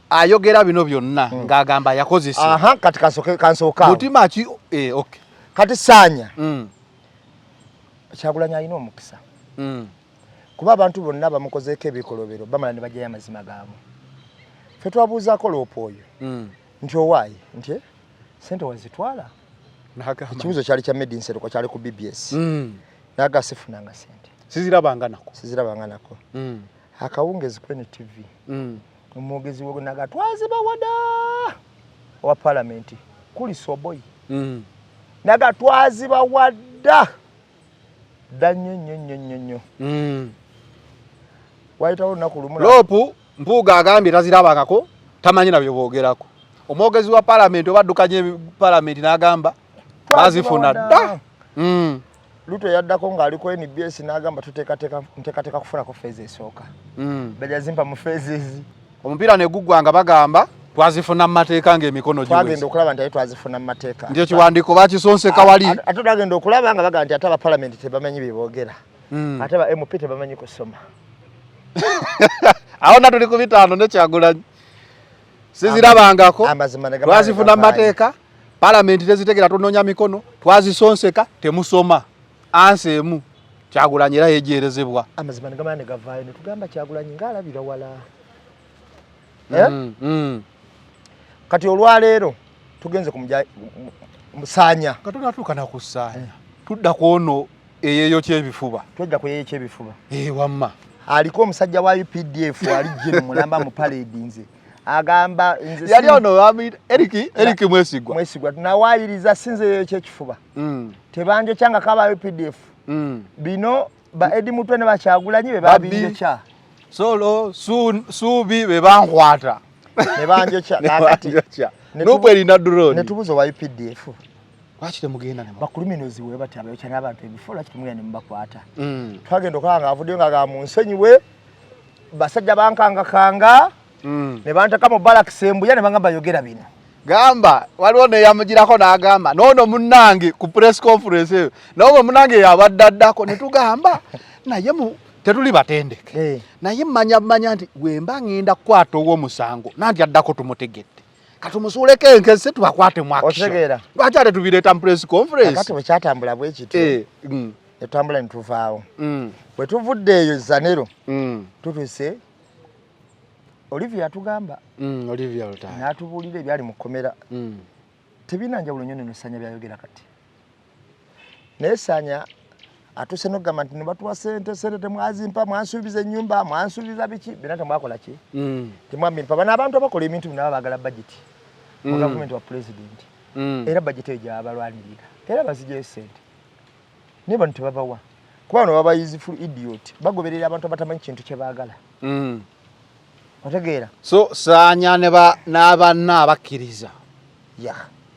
ayogera bino byonna ng'agamba yakozesa. Aha, kati kansoka. Mutima ki okay. Kati Sanya. Kyagulanyi alina omukisa. Kuba abantu bonna bamukozeeko ebikolobero bamala ne bajjayo amazima gaabwe. Ffe twabuuzaako Loopa oyo nti owaayi nti sente wazitwala. Ekibuuzo kyali kya Made in Seruko kyali ku BBS. Naga sifunanga sente. Sizirabanga nako. Akawungezi kwenye TV. Omwogezi wo naga twaziba wada wa parliament kuli Soboyi. Naga twaziba wada danyo. Waitawo nakulumula. Loopa Mpuuga agambye tazirabangako tamanyi nabyo boogerako. Omwogezi wa parliament obaddukanye parliament n'agamba bazifuna dda. Luto yaddako ng'ali ku NBS n'agamba nteekateeka kufunako feezi esooka. Bajazimpa mu feezi. Omupiira ne guggwanga bagamba twazifuna mu mateeka ng'emikono giweze. Twagenda okulaba nti twazifuna mu mateeka. Nti ekiwandiiko bakisonseka wali. Ate twagenda okulaba nga bagamba nti ate aba parliament tebamanyi bye boogera. Ate ba MP tebamanyi kusoma. Aho natuli ku bitaano ne Kyagulanyi. Sizirabangako. Twazifuna mu mateeka. Parliament tezitegera tonoonya mikono. Twazisonseka temusoma. Ansemu. Kyagulanyi era yejeerezebwa. Amazima ne gamala ne gavaayo ne tugamba Kyagulanyi ng'alabira wala. Kati olwaleero tugenze ku Sanya. Katunatuuka na ku Sanya. Tudda ku ono eyeeyo ky'ebifuba. Twedda ku yeeyo ky'ebifuba. Wamma. Aliko omusajja wa UPDF ali gye mulamba mu parade nze. Agamba nze yali ono Eric Mwesigwa. Nawaayiriza sinze yeeyo ky'ekifuba. Tebanje kyanga kaba UPDF. Bino ba Edi Mutwe ne Bakyagulanyi be babinje kya. Solo suubi be bankwata. Ne banje kya nakati. Loopa erina drone. Ne tubuzo wa UPDF. Lwaki temugenda ne bakuluminozi we bataba cyane abantu ebifo kitumugenda ne mubakwata. Twagenda okanga avudde nga mu nsenyi we basajja bankanga ne bantaka mu balak sembuya ne bangamba yogera bino. Gamba waliwo ne yamugirako n'agamba nono munnange ku press conference eyo nono munnange yabaddaddako ne tugamba naye tetuli batendeke. Naye manya nti wemba ngenda kukwata ow'omusango nanti addako tumutegedde. Katumusuuleko enkese tubakwate mu action. Otegeera. Lwaki ate tubireeta mu press conference? Kati bwe kyatambula bwe kiti. Ne twambula ne tuvaawo. Bwe tuvudde eyo Zanero. Tutuse Olivia atugamba. Olivia Lutaya. N'atubuulira ebyali mu kkomera. Tebina njawulo nnyo nno Sanya byayogera kati. Naye Sanya atuse n'okugamba nti ne batuwa sente temwazimpa mwansuubiza ennyumba mwansuubiza biki bina temwakola ki. Temwamimpa bano abantu abakola ebintu bino baagala budget. Mu gavumenti wa president. Era budget eyo gy'abalwanirira. Era baziggyeyo sente. Naye bano tebabawa. Kuba bano baba useful idiot. Bagoberera abantu abatamanyi kintu kye baagala. Otegeera. So Sanya n'abanna abakkiriza.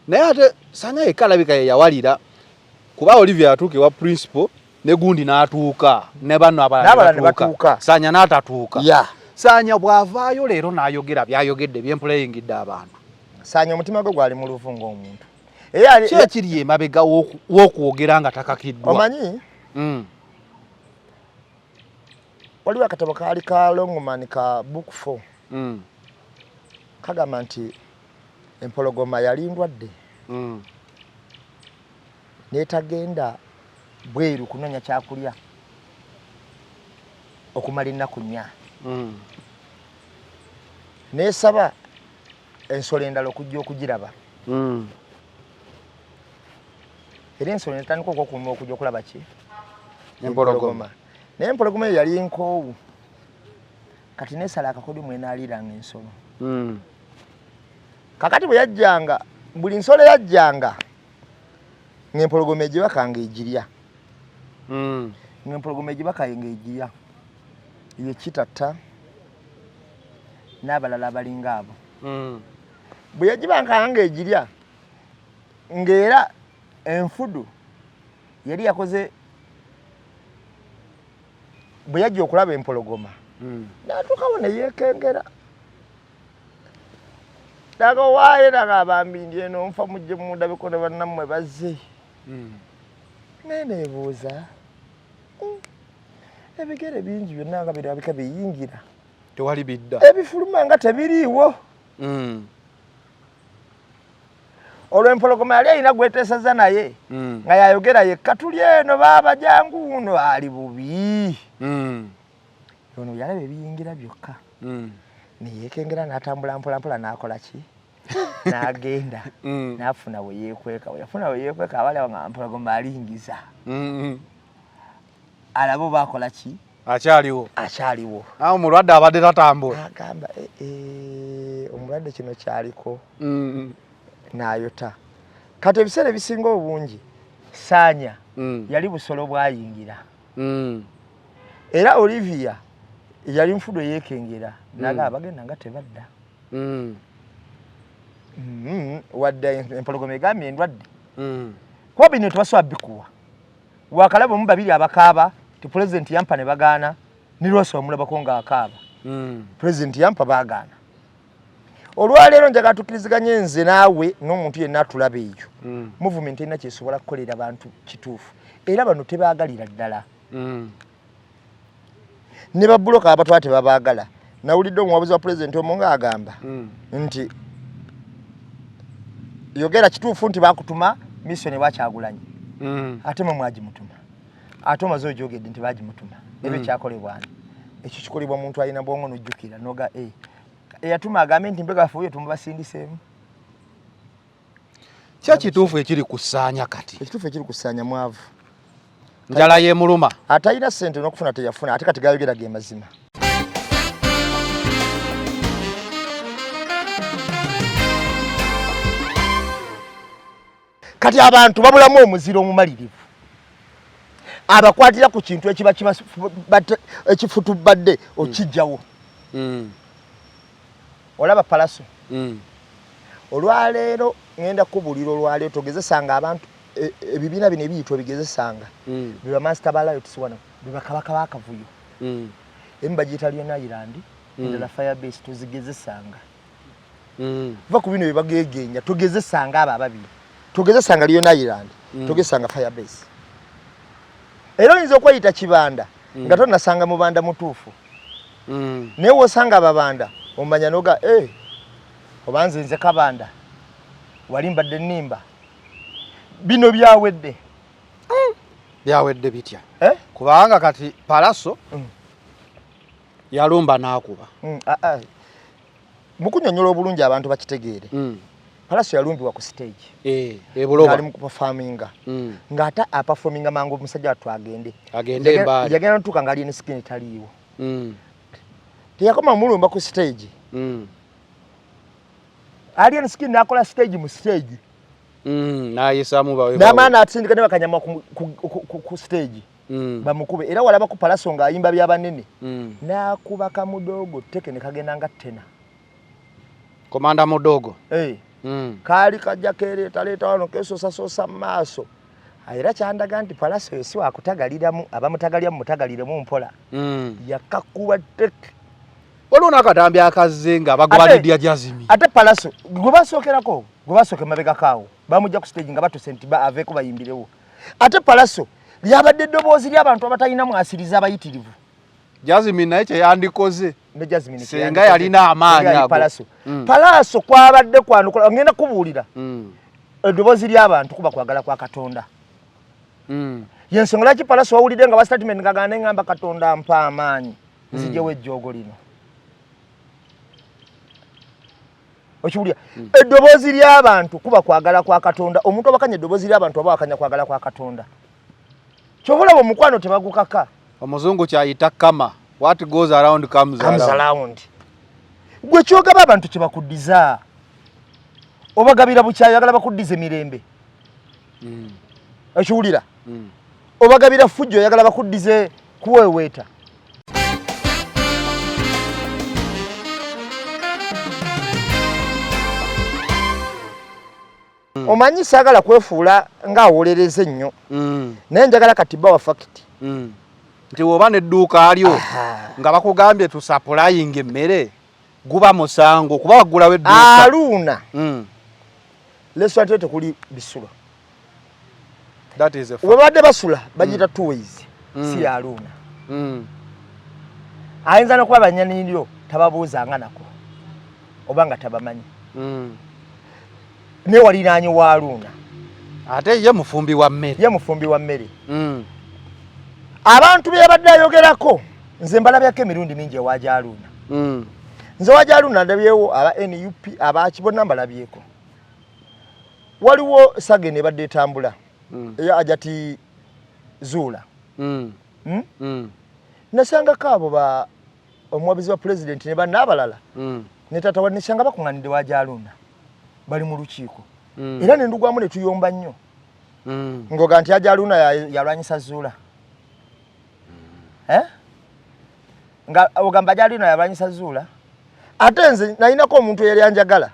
Naye ate Sanya ekalabika ye yawalira kuba Olivia atuuke wa principal ne gundi n'atuuka ne banno abalala batuuka. Sanya n'atatuuka. Sanya bw'avaayo leero n'ayogera byayogedde byempuleyingidde abantu. Sanya omutima gwe gwali mu luvu ng'omuntu. Ki ekiri emabega w'okwogera nga takakiddwa? Omanyi? Waliwo akatabo kaali ka Longman ka book 4. Kagamba nti empologoma yali ndwadde. Netagenda bweru kunonya kyakulya okumala ennaku 4. Nesaba ensolo endala okujja okugiraba. Era ensolo netandika okwokuluma okujja okulaba ki? Empologoma. Naye empologoma eyo yali nkoowu. Kati nesala akakodyo mwenaaliranga ensolo. Kakati bwe yajjanga buli nsolo yajjanga ng'empologoma egibaka ng'egirya. Ng'empologoma egibaka ng'egirya. Ye kitatta n'abalala abalinga abo. Bwe yagibanga ng'egirya ng'era enfudu yali yakoze bwe yajja okulaba empologoma n'atuukawo ne yeekengera. Daga waaye daga bambindi eno nfa mujje mundabeko ne bannammwe bazze. Neneebuuza ebigere bingi byonna nga birabika biyingira. Tewali bidda. Ebifuluma nga tebiriiwo. olw'empologoma yali alina gweteesaza naye nga yayogera yekka tuli eno baaba jangu uno ali bubi ono yalaba ebiyingira byokka neyeekengera n'atambula mpolampola n'akola ki n'agenda n'afuna we yeekweka yafuna we yeekweka abalaba nga mpologoma alingiza alabo bakola ki akyaliwo awo mulwadde abadde tatambula agamba omulwadde kino kyaliko n'ayota kati ebiseera ebisinga obungi Saanya yali busolo bwayingira era Olivia yali nfudo yeekengera naga abagenda nga tebadda wadde empologoma egambye endwadde kuba bino tebasobola bikuwa wakalaba mu babiri abakaaba ti president yampa ne bagaana ni lwose omulabako ng'akaaba president yampa baagaana olwaleero njagala tukkiriziganye nze naawe n'omuntu yenna atulaba eyo movement erina kyesobola kukolera abantu kituufu era bano tebaagalira ddala ne babuloka abatwala tebabaagala nawulidde omuwabuzi wa president omu ng'agamba nti yogera kituufu nti bakutuma mission ewakyagulanyi ate mwe mwagimutuma ate omaze ogyogedde nti baagimutuma ebyo kyakolebwani ekyo kikolebwa muntu alina bwongo n'ojjukira noga eyatuma agambe nti mbegafuuyo tumubasindiseemu kya kituufu ekiri ku Saanya kati ekituufu ekiri ku Saanya mwavu njala yeemuluma atalina ssente n'okufuna teyafuna ate kati gayogera ge mazima kati abantu babulamu omuziro omumalirivu abakwatira ku kintu ekiba ekifutubadde okijjawo olaba palaso olwaleero ngenda kubulira olwaleero togezesanga abantu ebibiina bino ebiyitwa bigezesanga biba master balayo tisiwana biba kabaka bakavuyo emba giyita Lion Island endala Firebase tuzigezesanga va ku bino bibagegenya tugezesanga abo ababiri tugezesanga Lion Island tugezesanga Firebase era oyinza okweyita kibanda nga tonasanga mubanda mutuufu naye wosanga ababanda omanya noga obanze nze kabanda wali mbadde nnimba bino byawedde bitya kubanga kati palaso yalumba n'akuba mukunyonyola obulungi abantu bakitegeere palaso yalumbibwa ku stage ebuloba ali mu performinga ng'ata aperforminga mangu omusajja wattu agende embaali yagenda ntuuka nga alina skin taliiwo teyakoma mulumba ku stage alien skin nakola stage mu stage nayisamu bawe n'amaana atindika ne bakanyama ku stage bamukube era walaba ku palaso ng'ayimba byabanene n'akuba kamudogo teke ne kagenda nga tena komanda mudogo kaali kajja kereeta wano kesosasosa mu maaso era kyandaga nti palaso yo si wakutagaliramu abamutagalira mumutagaliremu mpola yakakuba teke waliwo n'akatambi akazze nga bagwanidya jazimi ate palaso gwe basookerako gwe basooke mabegakaawo bamujja ku stage nga batuse nti aveeko bayimbirewo ate palaso lyabadde eddoboozi ly'abantu abatalina mwasiriza abayitirivu jazimi naye kyeyandikoze ne Jasmine senga yalina amaanyi ago palaso kwabadde kwanukola ngenda kubuulira eddoboozi ly'abantu kuba kwagala kwa Katonda yensonga lwaki palaso wawulidde nga bastatement ngagana ngamba Katonda mpa amaanyi nzijewo ejjoogo lino okiwulira eddoboozi ly'abantu kuba kwagala kwa Katonda omuntu abakanya eddoboozi ly'abantu aba wakanya kwagala kwa Katonda kyobulaba omukwano tebagukaka omuzungu kyayita kama what goes around comes around gwe kyogaba abantu kyebakuddiza obagabira bukyayi agala bakuddize mirembe okiwulira obagabira fujjo yagala bakuddize kuweweeta omanyi saagala kwefuula ng'awolereza ennyo naye njagala kati bawa fakiti nti woba n'edduuka alyo nga bakugambye tusapulayinga emmere guba musango kuba waggulawo edduuka aluuna restaurant yo tekuli bisulo we badde basula bagiyita two ways si aluuna ayinza n'okuba banyanyiryo tababuuzanga nako obanga tabamanyi ne walinaanye wa Aruna ate ye mufumbi wa mmere abantu be yabadde ayogerako nze mbalabyako emirundi mingi ewaja Aruna nze waja Aruna ndabyewo aba NUP abakibona mbalabyeko waliwo Sagene ebadde etambula eya Ajati Zuula nasangako abo ba omuwabizi wa president ne banna abalala ne tata wa nisanga bakunganidde waja Aruna bali mu lukiiko era ne ndugwamu ne tuyomba nnyo ngoga nti aja Aruna yalwanyisa Zuula nga ogamba aja Aruna yalwanyisa Zuula ate nze nalinako omuntu eyali anjagala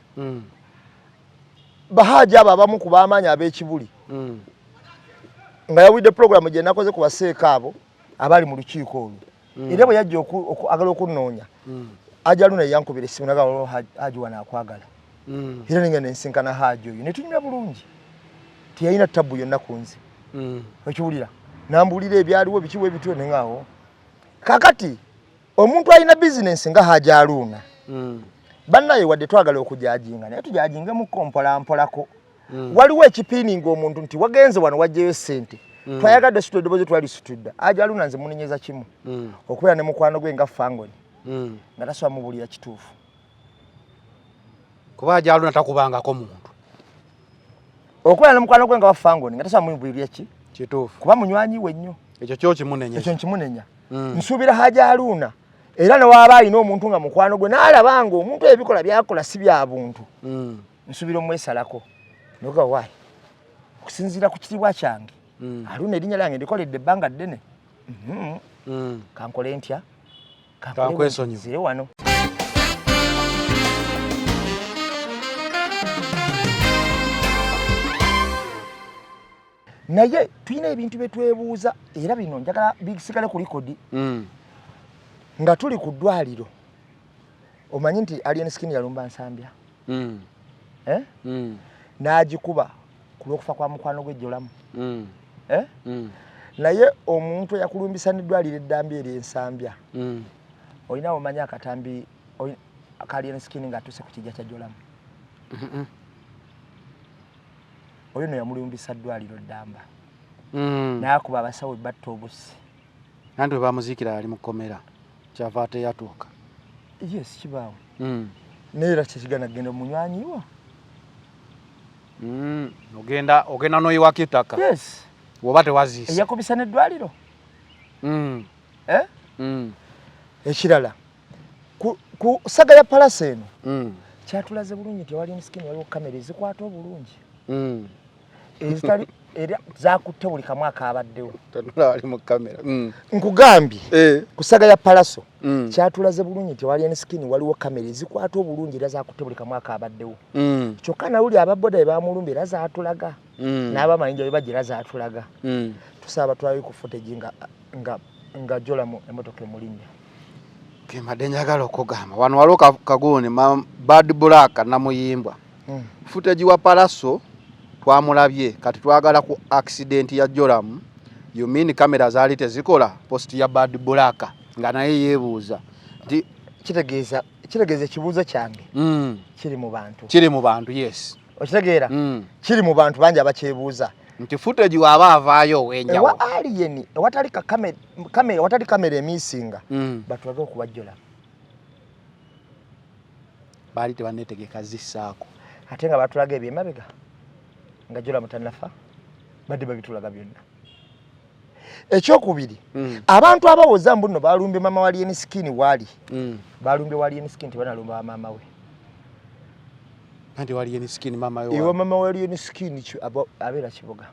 bahaja abo abamu ku baamaanyi ab'ekibuli nga yawidde programu gye nakoze ku baseeka abo abali mu lukiiko olwo era bwe yajja agala okunnoonya aja Aruna yankubira essimu nagala Haji wano akwagala era ninga nensinkana Haji oyo ne tunyumya bulungi tiyalina ttabu yonna ku nze okiwulira nambuulira ebyaliwo bikiwo ebityo ne ngaawo kakati omuntu alina bizinensi nga Haji Aruna bannaye wadde twagala okujajinga naye tujajinge mu mpola-mpolako waliwo ekipiininga omuntu nti wagenze wano wajjeyo ssente twayagadde situdde bozi twali situdde Haji Aruna nze munenyeza kimu okubeera ne mukwano gwe nga Fangoni nga tasobola mubuulira kituufu kuba Haji Aruna takubangako muntu okubeera ne mukwano gwe nga Fangoni nga tasobola mubuulira kituufu kuba munywanyi we nnyo ekyo kimunenya nsuubira Haji Aruna era ne waaba alina omuntu nga mukwano gwe n'alaba nga omuntu ebikola byakola si bya buntu nsuubira omwesalako noga waayi okusinziira ku kitiibwa kyange Aruna erinnya lyange ndikoledde ebbanga ddene kankole ntya kankwesonyiwe wano naye tulina ebintu bye twebuuza era bino njagala bisigale ku likodi nga tuli ku ddwaliro omanyi nti Alien Skin yalumba Nsambya n'agikuba ku lw'okufa kwa mukwano gwe Jolamu naye omuntu eyakulumbisa n'eddwaliro eddambi eri Ensambya olina omanyi akatambi ka Alien Skin ng'atuuse ku kijja kya Jolamu oyo no yamulumbisa ddwaliro ddamba n'akuba abasawo batta obusi nanti bwe bamuziikira ali mu kkomera kyava ate yatuuka yes kibaawo naye era kyekigaana genda munywanyiwo ogenda n'oyiwako ettaka yes woba tewaziisa eyakubisa n'eddwaliro ekirala ku saga ya Palasa eno kyatulaze bulungi nti Alien Skin waliwo kamera ezikwata obulungi ezitali era zakutte buli kamu akabaddewo ali mu kamera nkugambye ku saga ya Palasa kyatulaze bulungi nti Alien Skin waliwo kamera ezikwata obulungi era zakutte buli kamu akabaddewo kyokka nawuli ababoda bamulumba era zaatulaga n'abamayinja bwe bagira zaatulaga tusaba twali ku footage nga Jolamu emmotoka emulinnya kemadde njagala okugamba wano waliwo kaguuni Bad Black namuyimbwa footage wa Palasa twamulabye kati twagala ku accident ya Jolamu you mean kamera zaali tezikola post ya Bad Black nga naye yeebuuza nti kitegeeza ekibuuzo kyange kiri mu bantu yes okitegeera kiri mu bantu bangi abakyebuuza nti footage waaba avaayo ow'enjawulo ewa Alien awatali kamera emiisinga batulage okuba Jolamu baali tebanneetegeka zissaako ate nga batulaga ebyemabega nga Jolamu tannafa badde babitulaga byonna ekyokubiri abantu abawoza mbu nno balumbye mama wa Alien Skin waali balumbye wa Alien Skin tebanalumba wa mama we nti wa Alien Skin mama we ewa mama wa Alien Skin abeera Kiboga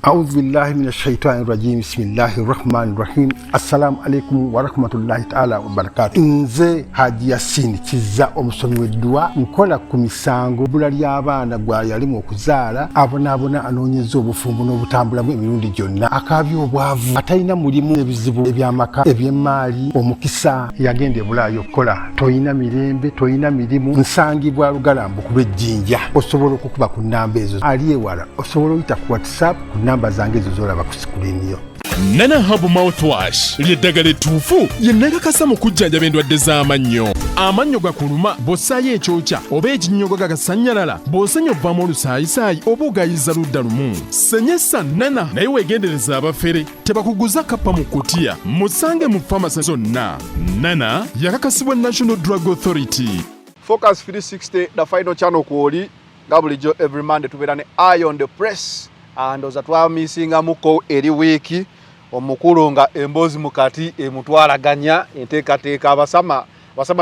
أعوذ بالله من الشيطان الرجيم بسم الله الرحمن الرحيم السلام عليكم ورحمة الله تعالى وبركاته nze Haji Yasin kiza omusomi w'eddwa nkola ku misango bula ly'abaana gwa yalimu okuzaala abonaabona anoonyeza obufumbo n'obutambulamu emirundi gyonna akaabya obwavu atalina mulimu ebizibu eby'amaka eby'emmaali omukisa yagenda ebulaayo okukola toyina mirembe toyina mirimu nsangibwa lugalambu ku lw'ejjinja osobola okukuba ku nnamba ezo ali ewala osobola oyita ku WhatsApp ku namba zange ezo z'olaba ku sikulini yo Nana Hub Mouthwash lyeddagala ettuufu lye nnakakasa mu kujjanjaba endwadde z'amannyo. Amannyo gakuluma bw'ossaayo ekyokya oba ekinnyogo gagasanyalala bw'osenya ovaamu olusaayisaayi oba ogayiza ludda lumu. Senyesa Nana naye weegendereza abafere tebakuguza kappa mu kutiya musange mu famasi zonna. Nana yakakasibwa National Drug Authority. Focus 360 the final channel kwoli nga bulijjo every Monday tubeera ne Eye on the Press ndoza twamisinga muko eri wiiki omukulu nga emboozi mukati emutwalaganya enteekateeka abasama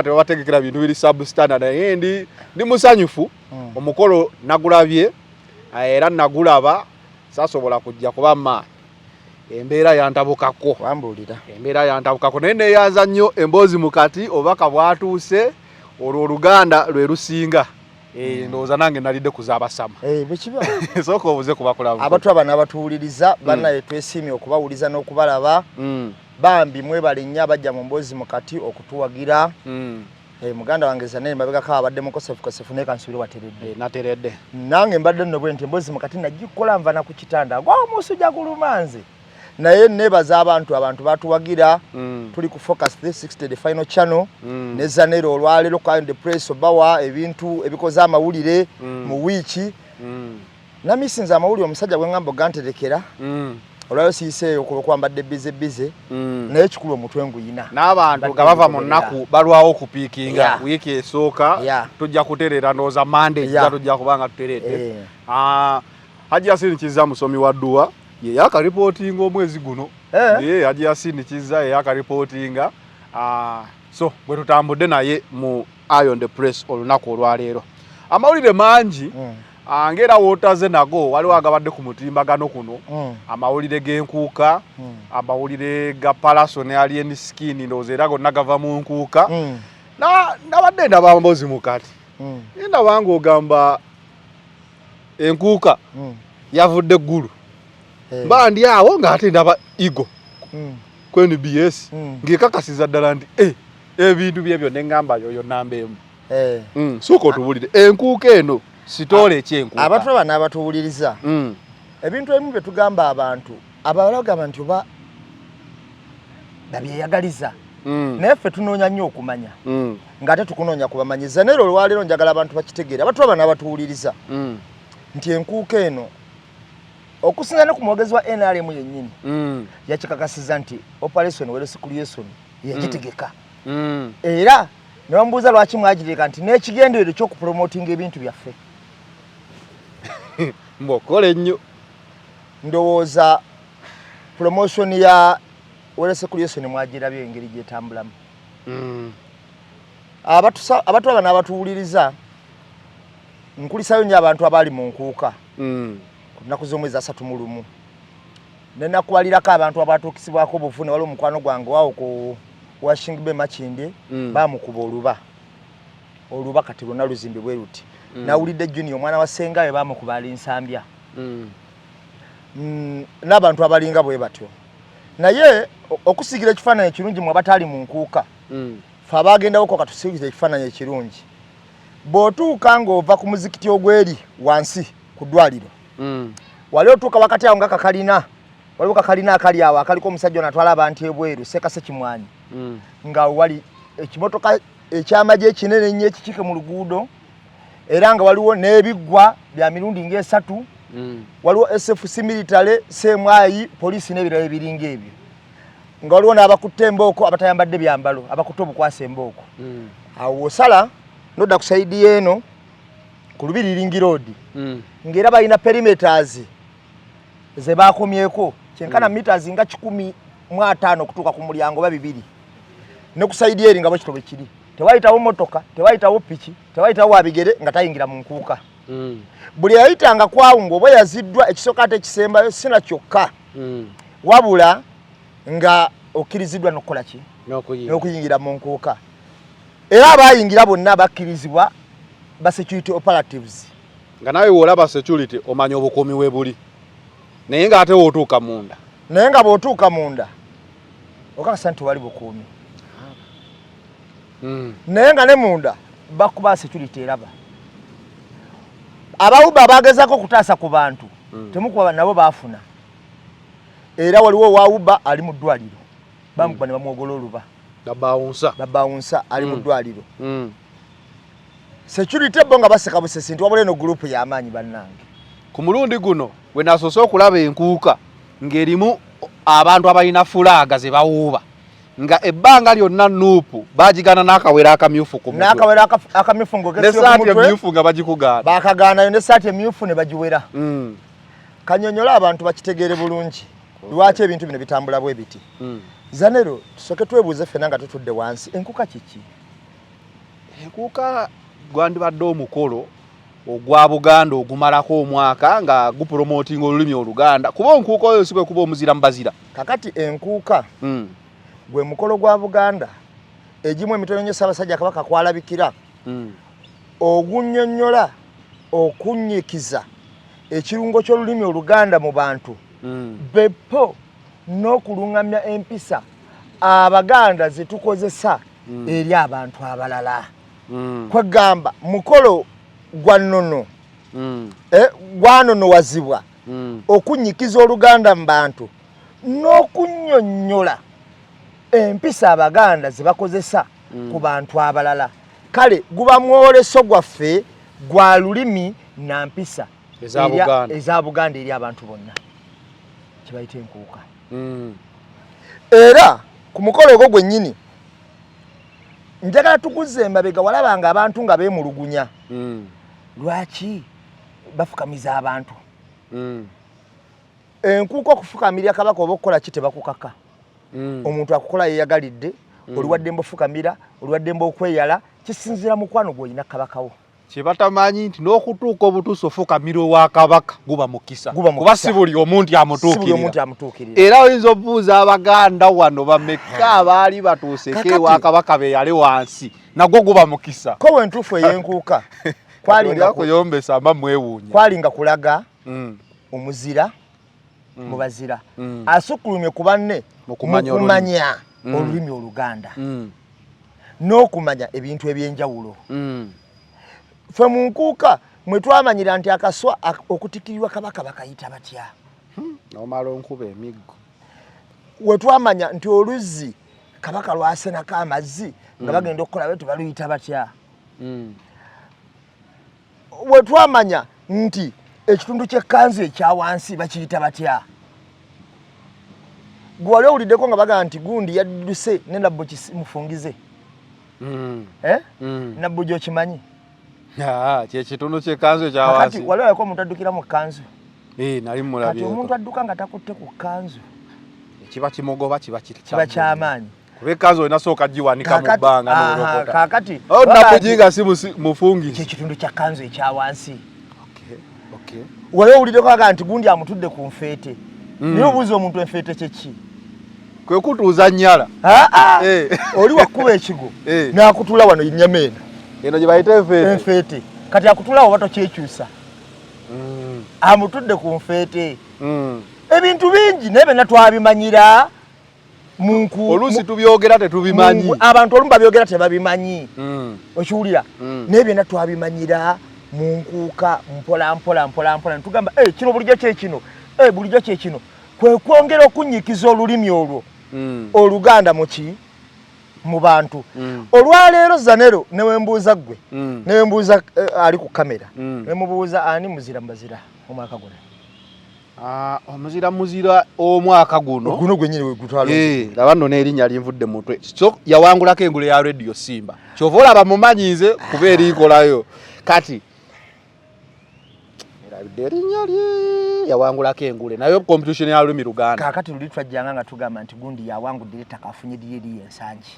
tebabategekera bintu biri substandard naye ndi musanyufu omukolo nagulabye era nagulaba sasobola kujja kuba maanyi embeera yantabukako wambulira embeera yantabukako naye neeyanza nnyo emboozi mukati obaka bwatuuse olwo oluganda lwe lusinga ndowooza nange nalidde kuzaabasama bwekiba sooka obuze kubakulaba abantu abana abatuwuliriza bannaye twesiimye okubawuliza n'okubalaba bambi mwebale nnyo abajja mu mboozi mukati okutuwagira muganda wange zanene mabegako abadde mukosefukosefu naye kansubire wateredde nateredde nange mbadde nno bwe nti emboozi mukati nagikola nva na ku kitanda gw'omusujja gulumanze naye nebaza abantu batuwagira tuli ku Focus 360 the final channel ne Zanero olwalero kwa the press obawa ebintu ebikoze amawulire mu wiiki namisinza amawulire omusajja gwe ngambo ganterekera olwayo siise okwambadde bize naye kikulu omutwe nguyina n'abantu nga bava mu nnaku balwawo okupiikinga wiiki esooka tujja kuterera ndowooza Monday tujja kubanga tuteredde Haji Yasin Kizza musomi wa dduwa ye yakaripotinga omwezi guno ye Haji Yasin Kizza ye yakaripotinga so bwe tutambudde naye mu Eye on the Press olunaku olwaleero amawulire mangi ngera wootaze nago waliwo agabadde ku mutimbagano kuno amawulire g'enkuuka amawulire ga Palaso ne Alien Skin ndowooza era gonna gava mu nkuuka nabadde ndaba mboozi mukati ndaba ng'ogamba enkuuka yavudde eggulu mba ndi awo ng'ate ndaba Igo ku NBS ng'ekakasiza ddala nti ebintu byebyo ne ngamba yoyo namba emu suuka otubulire enkuuka eno sitole ekyenkuuka abantu abana abatuwuliriza ebintu ebimu bye tugamba abantu abalagamba nti oba babyeyagaliza naye ffe tunoonya nnyo okumanya ng'ate tukunoonya kubamanyiza naye olwaleero njagala abantu bakitegeere abantu abana abatuwuliriza nti enkuuka eno okusinga ne ku mwogezi wa NRM yennyini yakikakasiza nti operation Wellescreation yagitegeka era ne bamubuuza lwaki mwagireka nti n'ekigenderero ky'okupromotinga ebintu byaffe mbokole nnyo ndowooza promotion ya Wellescreation mwagirabye engeri gyetambulamu abantu abana abatuwuliriza nkulisayo nnyo abantu abali mu nkuuka kunaku z'omwezi 31 nenakuwalirako abantu abatuukisibwako obuvune waliwo omukwano gwange waawo ku Washington Makinde bamukuba oluba kati lwonna luzimbibwe luti nawulidde Junior omwana wa Sengawe bamukuba ali nsambya n'abantu abalinga bwe batyo naye okusigira ekifaananyi ekirungi mu abatali mu nkuuka fe abaagendawoko katusigiza ekifaananyi ekirungi bw'otuuka ng'ova ku muzikiti ogweri wansi ku ddwaliro wali otuuka wakati awo nga kakalina waliwo kakalina akali awo akaliko omusajja onatwala abantu ebweru Sekase Kimwanyi nga wali ekimotoka ekyamagye ekinene nnyo ekikike mu luguudo era nga waliwo n'ebiggwa bya mirundi ng'esatu waliwo SFC military semwayi poliisi n'ebirala ebiringa ebyo nga waliwo n'abakutte embooko abatayambadde byambalo abakutte obukwasa embooko awo osala nodda ku saidi eno ku Lubiri Ring Road ng'era balina perimeters ze bakomyeko kyenkana meters nga 15 okutuuka ku mulyango ba 2 ne ku saidi eri nga bwe kitobe kiri tewayitawo motoka tewayitawo piki tewayitawo wabigere nga tayingira mu nkuuka buli yayitanga kwawunga oba yaziddwa ekisoka ate ekisembayo sina kyokka wabula nga okkiriziddwa n'okukola ki n'okuyingira mu nkuuka era abayingira bonna bakkirizibwa ba security operatives nga nawe wolaba security omanya obukuumi we buli naye nga ate wootuuka munda naye nga bw'otuuka munda okakasa nti wali bukuumi naye nga ne munda bakuba security eraba abawuba bagezako okutaasa ku bantu temukuba nabo baafuna era waliwo wauba ali mu ddwaliro bamukuba ne bamwogola oluba babawunsa ali mu ddwaliro security bo nga baseka busesi nti wabula eno group y'amaanyi bannange ku mulundi guno we nasoose okulaba enkuuka ng'erimu abantu abalina fulaaga ze bawuuba nga ebbanga lyonna nuupu bagigana n'akawera akamyufu ku mutwe n'akawera akamyufu n'essaati emyufu nga bagikugaana baakagaanayo n'essaati emyufu ne bagiwera kanyonyola abantu bakitegeere bulungi lwaki ebintu bino bitambula bwe biti Zanero tusoke twebuuze ffenna nga tutudde wansi enkuuka kiki enkuuka gwandibadde omukolo ogwa Buganda ogumalako omwaka nga gupromotinga olulimi Oluganda kuba enkuuka oyo si bwe kuba omuzira mbazira kakati enkuuka gwe mukolo gwa Buganda egimu emitono nnyo Ssaabasajja Kabaka kwalabikira ogunnyonnyola okunnyikiza ekirungo ky'olulimi Oluganda mu bantu bepo n'okulungamya empisa Abaganda ze tukozesa eri abantu abalala kwegamba mukolo gwa nnono gwanonowazibwa okunnyikiza Oluganda mu bantu n'okunnyonnyola empisa Abaganda ze bakozesa ku bantu abalala kale guba mwoleso gwaffe gwa lulimi na mpisa eza Buganda eri abantu bonna kibayita enkuuka era ku mukolo ogwo gwennyini njagala tukuze emabega walabanga abantu nga beemulugunya lwaki bafukamiza abantu enkuuka okufukamirya Kabaka oba okukola ki tebakukaka omuntu akukola yeyagalidde oliwadde mbofukamira oliwadde mbokweyala kisinzira mukwano gw'olina Kabakawo kyebatamanyi nti n'okutuuka obutuusa ofukamira owa Kabaka guba mukisa kuba si buli omuntu amutuukirira era oyinza obuuza Abaganda wano bameka abaali batuuseko ewa Kabaka beyale wansi nagwo guba mukisa ko wentuufu ey'enkuuka kuyombesa mba mwewuunya kwalinga kulaga omuzira mu bazira asukulumye ku banne mukumanya olulimi Oluganda n'okumanya ebintu eby'enjawulo ffe mu nkuuka mwe twamanyira nti akaswa okutikirirwa Kabaka bakayita batya n'omala onkuba emiggo we twamanya nti oluzzi Kabaka lwasenako amazzi nga bagenda okukola bwe tubaluyita batya we twamanya nti ekitundu ky'ekkanzu ekya wansi bakiyita batya gwe wali owuliddeko nga bagamba nti gundi yadduse ne nabbo mufungize nabbo gy'okimanyi kyekitundu ky'ekkanzu ekya wansi wali waliko omuntu addukira mu kkanzu nali mulabyeko kati omuntu adduka nga takutte ku kkanzu kiba kimogoba kiba kyamaanyi kuba ekkanzu olina sooka giwanika mu bbanga n'olokota kakati nakuginga si mufungizi kyekitundu kya kkanzu ekya wansi wali owuliddeko aga nti gundi amutudde ku nfeete naye obuuza omuntu enfeete kyeki kwe kutuuza nnyala oli wakkuba ekigo n'akutula wano nnyama eno gye bayita enfeete kati akutulawo oba tokyekyusa amutudde ku nfeete ebintu bingi naye byonna twabimanyira oluusi tubyogera tetubimanyi abantu olumu babyogera tebabimanyi okiwulira naye byonna twabimanyira mu nkuuka mpola netugamba kino bulijjo kyekino bulijjo kyekino kwe kwongera okunnyikiza olulimi olwo Oluganda muki mu bantu olwaleero Zanero newembuuza gwe newembuuza ali ku kamera nemubuuza ani muzira mbazira omwaka guno omuzira omwaka guno gwenyini wegutwala laba nno n'erinnya linvudde mutwe so yawangulako engule ya Radio Simba kyova olaba mumanyize kuba erikolayo kati erinnya lye yawangulako engule nayo competition ya lulimi Luganda kakati luli twajjanga nga tugamba nti gundi yawangudde ettaka afunye liri ensangi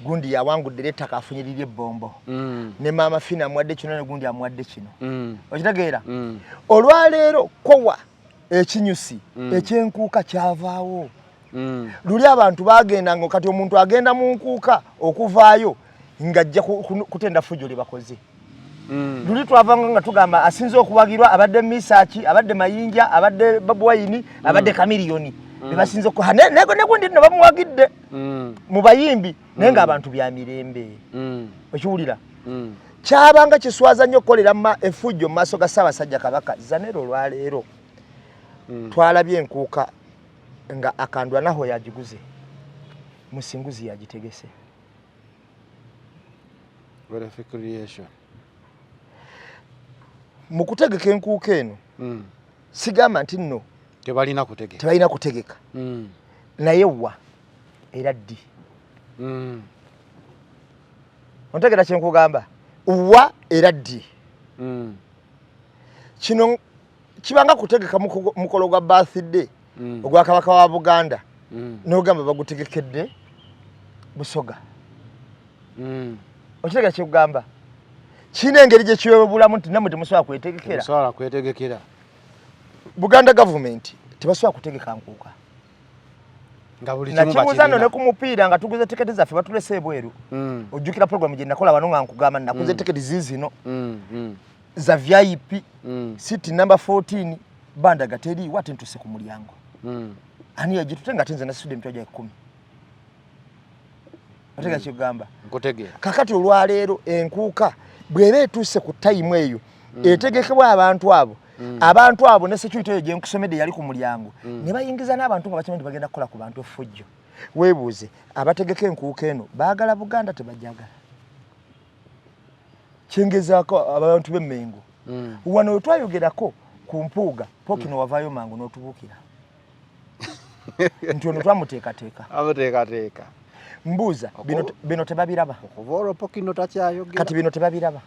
gundi yawangudde ettaka afunye liri ebbombo ne maama Fina amwadde kino ne gundi amwadde kino okitegeera olwaleero kowa ekinyusi ekyenkuuka kyavaawo luli abantu bagendanga kati omuntu agenda mu nkuuka okuvaayo ng'ajja kutenda fujjo lye bakoze luli twavanga nga tugamba asinze okuwagirwa abadde Misaki abadde Mayinja abadde Babu Wine abadde Kamiliyoni bebasinze negundi nno bamuwagidde mu bayimbi naye nga abantu bya mirembe okiwulira kyabanga kiswaza nnyo okukolera efujjo mu maaso ga Ssaabasajja Kabaka Zanero olwaleero twalabye enkuuka nga akandwa naho yagiguze musinguzi yagitegese verification mukutegeka enkuuka eno sigamba nti nno tebalina kutegeka naye wa era ddi ontegera kyenkugamba wa era ddi kino kibanga kutegeka mukolo gwa birthday ogwa kabaka wa Buganda n'ogamba bagutegekedde Busoga okitegera kyekugamba kino engeri gye kiwebulamu nti namwe temusobola kwetegekera Buganda government tebasobola kutegeka nkuuka nakibuuza nno ne ku mupiira nga tuguze tiketi zaffe batulese ebweru ojjukira programu gye nakola wano nga nkugamba nakuze tiketi zizino za VIP city number 14 bandaga teri wate ntuse ku mulyango ani yagitutenga tenze na student mtwaja 10 otega kigamba nkotegera kakati olwaleero enkuuka bwebe etuse ku time eyo etegekebwa abantu abo ne security eyo gye nkusomedde yali ku mulyango ne bayingiza n'abantu nga bakimanyi bagenda kukola ku bantu effujjo weebuuze abategeka enkuuka eno baagala Buganda tebajagala kyengezaako abantu b'emmengo wano twayogerako ku mpuuga pokino wavaayo mangu n'otubuukira nti ono twamuteekateeka mbuuza bino tebabiraba okuva pokino takyayogera kati bino tebabiraba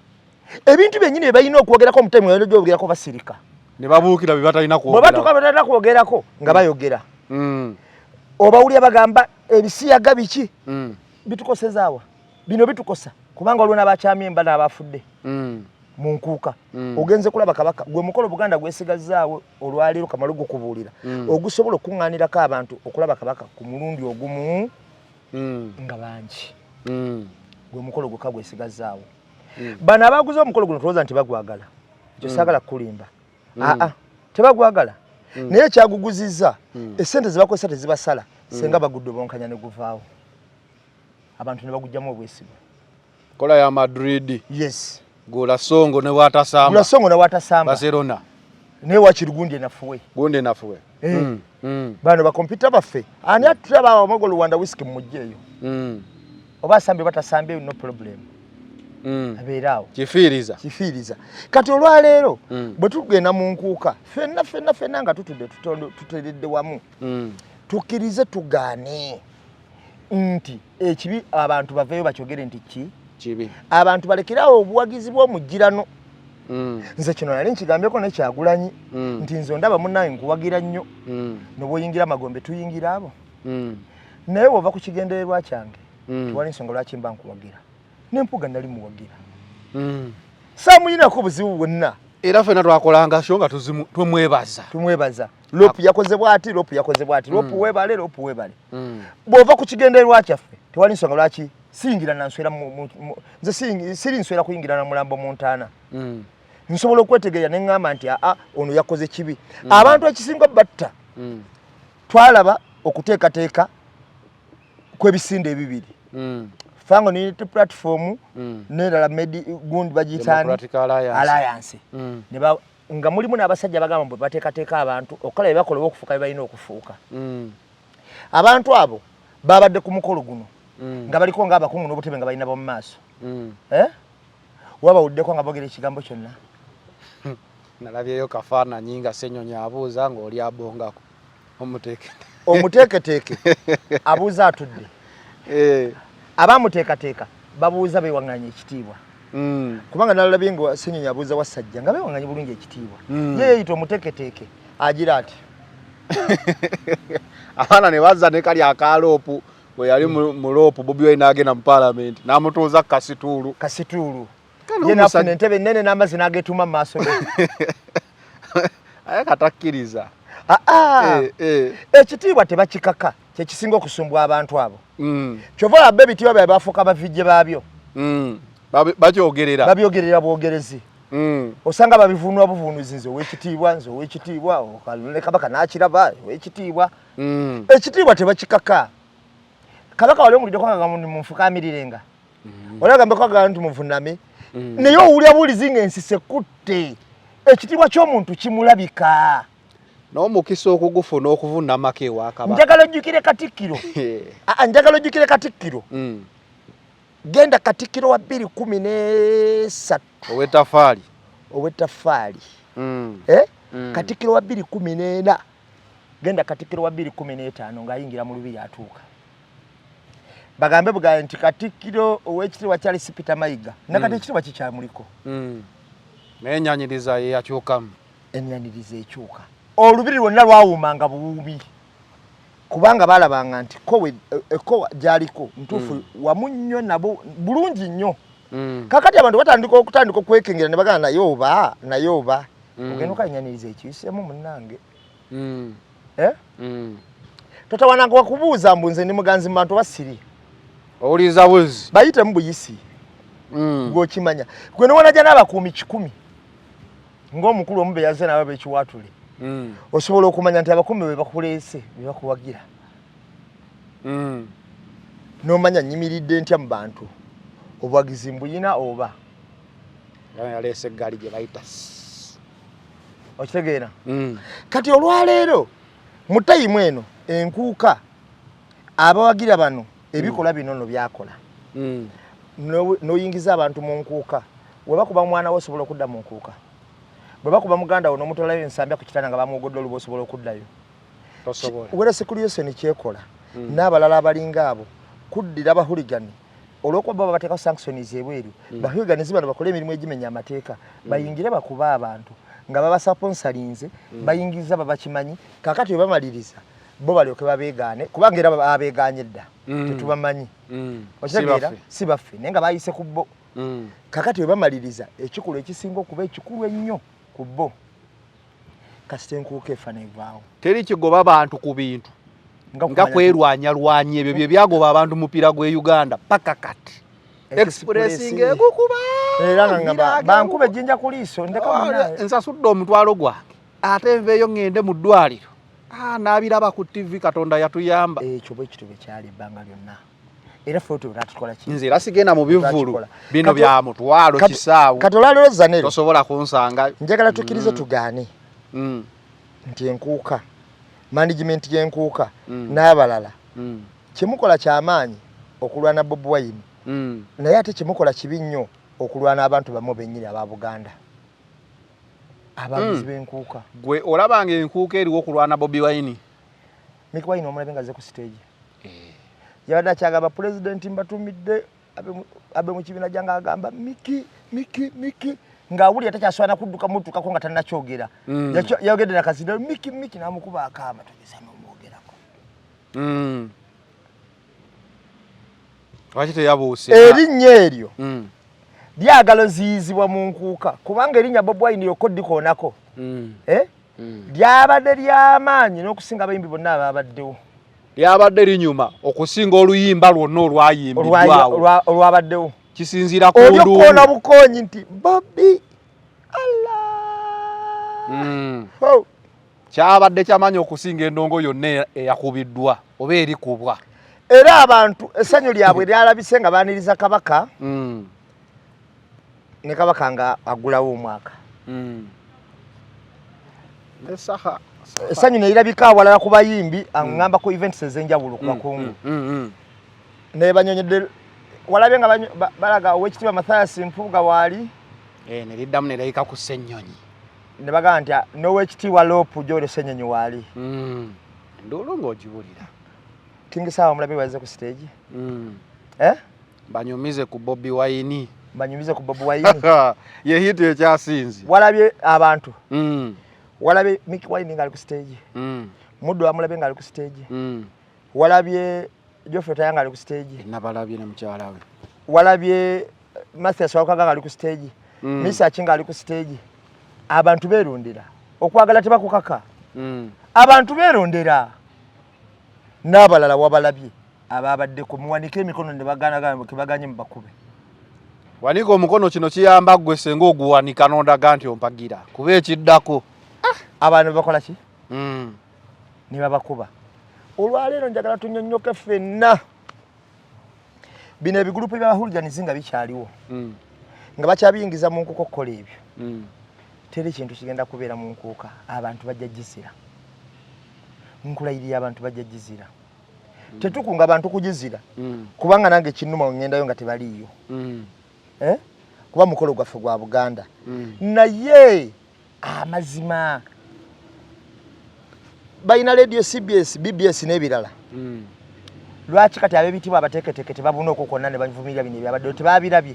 ebintu byennyini balina okwogerako omutemu yalo gy'ogerako basirika ne babuukira bye batalina kwogera bwe batuuka batalina kwogerako nga bayogera obawulira bagamba ebisiyaga biki bitukosezaawa bino bitukosa kubanga waliwo n'abakyamye emba n'abafudde mu nkuuka ogenze kulaba kabaka gwe mukolo Buganda gwesigazzaawo olwaleero kamalo gukubuulira ogusobola okuŋŋaanirako abantu okulaba kabaka ku mulundi ogumu nga bangi gwe mukolo gwokka gwesigazzaawo bano abaguze omukolo guno tulowooza nti bagwagala ekyo saagala kukulimba tebagwagala naye ekyaguguzizza essente ze bakozesa tezibasala senga bagudde bonkanya ne guvaawo abantu ne bagugjamu obwesigwa kola ya Madrid yes Gula songo ne watasamba Barcelona ne wakirugundi nafuwe bano ba computer baffe ani atulaba omogolo wanda whisky mujjeyo oba sambe batasambe no problem abeerawo kifiriza kati olwaleero bwe tugenda mu nkuuka fenna nga tuteredde wamu tukkirize tugaane nti ekibi abantu baveeyo bakyogere nti kibi abantu balekerawo obuwagizi bw'omujjirano nze kino nali nkigambyeko nekyagulanyi nti nze ndaba munnaye nkuwagira nnyo nobwoyingira amagombe tuyingira abo naye wova ku kigendererwa kyange tiwali nsonga lwaki mba nkuwagira n'empuga nali muwagira saamuyinako obuzibu bwonna era ffenna twakolanga sho nga tumwebaza lopu yakoze bwati lopu webale bw'ova ku kigendererwa kyaffe tewali nsonga lwaki siyingira nanswera nze siri nswera kuyingira na mulambo mu ntaana nsobola okwetegerera ne ŋŋamba nti ono yakoze kibi abantu ekisinga batta twalaba okuteekateeka kw'ebisinde ebibiri fango ni platform n'endala gundi bagiyitaani alliance nga mulimu n'abasajja bagamba bwe bateekateeka abantu okukola bye bakola okufuuka bye balina okufuuka abantu abo babadde ku mukolo guno nga baliko nga abakungu n'obutebe nga balina b'omu maaso wabawuddeko nga boogera ekigambo kyonna nalabyeyo kafaananyi nga Ssenyonyi abuuza ng'oli abongako omuteeketeeke abuuza atudde abamuteekateeka babuuza beewaŋŋanya ekitiibwa kubanga nalabye nga Ssenyonyi abuuza Wasajja nga beewaŋŋanya bulungi ekitiibwa ye yeeyita omuteeketeeke agira ati abaana ne bazza ne kali akaloopu bwe yali mu loopu Bobi Wine n'agenda mu paalamenti n'amutuuza kasituulu ye n'afuna entebe nnene n'amazzi n'ageetuma mu maaso ge aye katakkiriza ekitiibwa tebakikaka kyekisinga okusumbwa abantu abo kyova olaba ebitiibwa byabwe bafuuka bavijje baabyo babyogerera bwogerezi osanga babivuunula buvuunuzi nze ow'ekitiibwa ne kabaka n'akiraba ow'ekitiibwa ekitiibwa tebakikaka kabaka wali omuliddeko nga munfukamirirenga oli agambeko agamba nti muvuname naye owulira bulizi ng'ensi sekutte ekitiibwa ky'omuntu kimulabika n'omukisa okugufuna okuvuna make wakaba njagala ojjukire Katikkiro njagala ojjukire Katikkiro genda Katikkiro wa 2013 ow'ettafaali Katikkiro wa 2014 genda Katikkiro wa 2015 ng'ayingira mu lubiri atuuka bagambe bugaye nti Katikkiro ow'ekitiibwa Charles Peter Mayiga nakati ekitiibwa kikyamuliko naye ennyanyiriza ye yakyukamu ennyanyiriza ekyuka olubiri lwonna lwawuumanga buwuubi kubanga balabanga nti ko gyaliko ntuufu wamu nnyo nabo bulungi nnyo kakati abantu batandika okwekengera ne bagana naye oba ogenda okanyanyiriza ekiyiseemu munnange totawananga wakubuuza mbu nze ndi muganzi mu bantu basiri owuliza bwezi bayitemu buyisi ng'okimanya gwe nowonajja n'abakuumi 100 ng'omukulu omu be yazze nabo bekiwaatule osobola okumanya nti abakuumi be bakuleese be bakuwagira n'omanya nyimiridde ntya mu bantu obuwagizi mbuyina oba yaleese eggaali gye bayita okitegeera kati olwaleero mu tayimu eno enkuuka abawagira bano ebikola binono byakola n'oyingiza abantu mu nkuuka we bakuba mwana we osobola okudda mu nkuuka bwe bakuba muganda wo n'omutolayo ensambya ku kitanda nga bamugodde oluba osobola okuddayo wera sekuliyoseni kyekola n'abalala abalinga abo kuddira abahuligani olw'okuba babateeka sanctions ebweru bahuliganizi bano bakole emirimu egimenya amateeka bayingire bakuba abantu nga babasaponsalinze bayingiza babakimanyi kakati we bamaliriza bo balyoke babeegaane kubanga era abeegaanye dda tetubamanyi okitegeera si baffe naye nga bayise ku bo kakati we bamaliriza ekikulu ekisinga okuba ekikulu ennyo ku bo kasita enkuuka efana evaawo teri kigoba bantu ku bintu nga kwerwanyalwanya ebyo bye byagoba abantu mupiira gwe Uganda paka kati expressing ekukuba era nga ngamba bankube ejjinja ku liiso ndeka nsasudde omutwalo gwange ate nveeyo ngende mu ddwaliro n'abiraba ku TV Katonda yatuyamba ekyo bwe kitu bwe kyali ebbanga lyonna era foto ratukola ki nze era sigenda mu bivulu bino bya mutwalo kisaawu kati olwaleero zanero tosobola kunsanga njagala tukkirize tugaane nti enkuuka management y'enkuuka n'abalala kyemukola ky'amaanyi okulwana Bobi Wine naye ate kyemukola kibi nnyo okulwana abantu bamu bennyini aba Buganda ababuzi b'enkuuka gwe olabanga enkuuka eriwo okulwana Bobi Wine Mick Wine omulabe nga azze ku stage yabadde akyagamba pulezidenti mbatumidde abe mu kibiina gyange agamba Miki ng'awulira takyaswana kudduka mutukako nga tannakyogera yayogedde nakazidde Miki n'amukuba akaama togeza n'omwogerako lwaki teyabuuse erinnya eryo lyagala ziyizibwa mu nkuuka kubanga erinnya Bobi Wine lyokko ddikoonako lyabadde ly'amaanyi n'okusinga abayimbi bonna abaabaddewo lyabadde linyuma okusinga oluyimba lwonna olwayimbiddwawo olwabaddewo kisinziira ku nduulu olyokoona bukoonyi nti Bobi kyabadde kyamanyi okusinga endongo yonna eyakubiddwa oba erikubwa era abantu essanyu lyabwe lyalabise nga baaniriza kabaka ne kabaka nga agulawo omwaka essanyu neirabika awalala ku bayimbi aŋŋamba ku events ez'enjawulo ku bakungu ne banyonyedde walabye nga balaga ow'ekitiibwa Mathias Mpuuga waali ne liddamu ne layika ku Ssennyonyi ne bagamba nti n'ow'ekitiibwa Loopu Joole Ssennyonyi waali nduulu ng'ogiwulira King Saawa omulabe wazze ku stage banyumize ku Bobi Wine banyumize ku Bobi Wine ye hit ekyasinze walabye abantu walabye Mick Wine ng'ali ku stage Muddu amulabe ng'ali ku stage walabye Geoffrey Tayanga ali ku stage nabalabye ne mukyala we walabye Mathias Walukaga ng'ali ku stage Misa Kinga ali ku stage abantu beerondera okwagala tebakukaka abantu beerondera n'abalala wabalabye ababadde ku muwanika emikono ne baganye mu bakube wanika omukono kino kiyamba ggwe senga oguwanika n'ondaga nti ompagira kuba ekiddako abantu bakola ki ne babakuba olwaleero njagala tunnyonnyoke ffenna bino ebigurupu by'abahuliganizi nga bikyaliwo nga bakyabiyingiza mu nkuuka okukola ebyo teri kintu kigenda kubeera mu nkuuka abantu bajja gisira nkulayirira abantu bajja gizira tetukunga abantu kugizira kubanga nange kinnuma ngendayo nga tebaliyo kuba mukolo gwaffe gwa Buganda naye amazima bayina radio CBS BBS n'ebirala lwaki kati abebitibwa abateketeke tebabuna okukonna ne bavumirira bino byabadde tebabirabye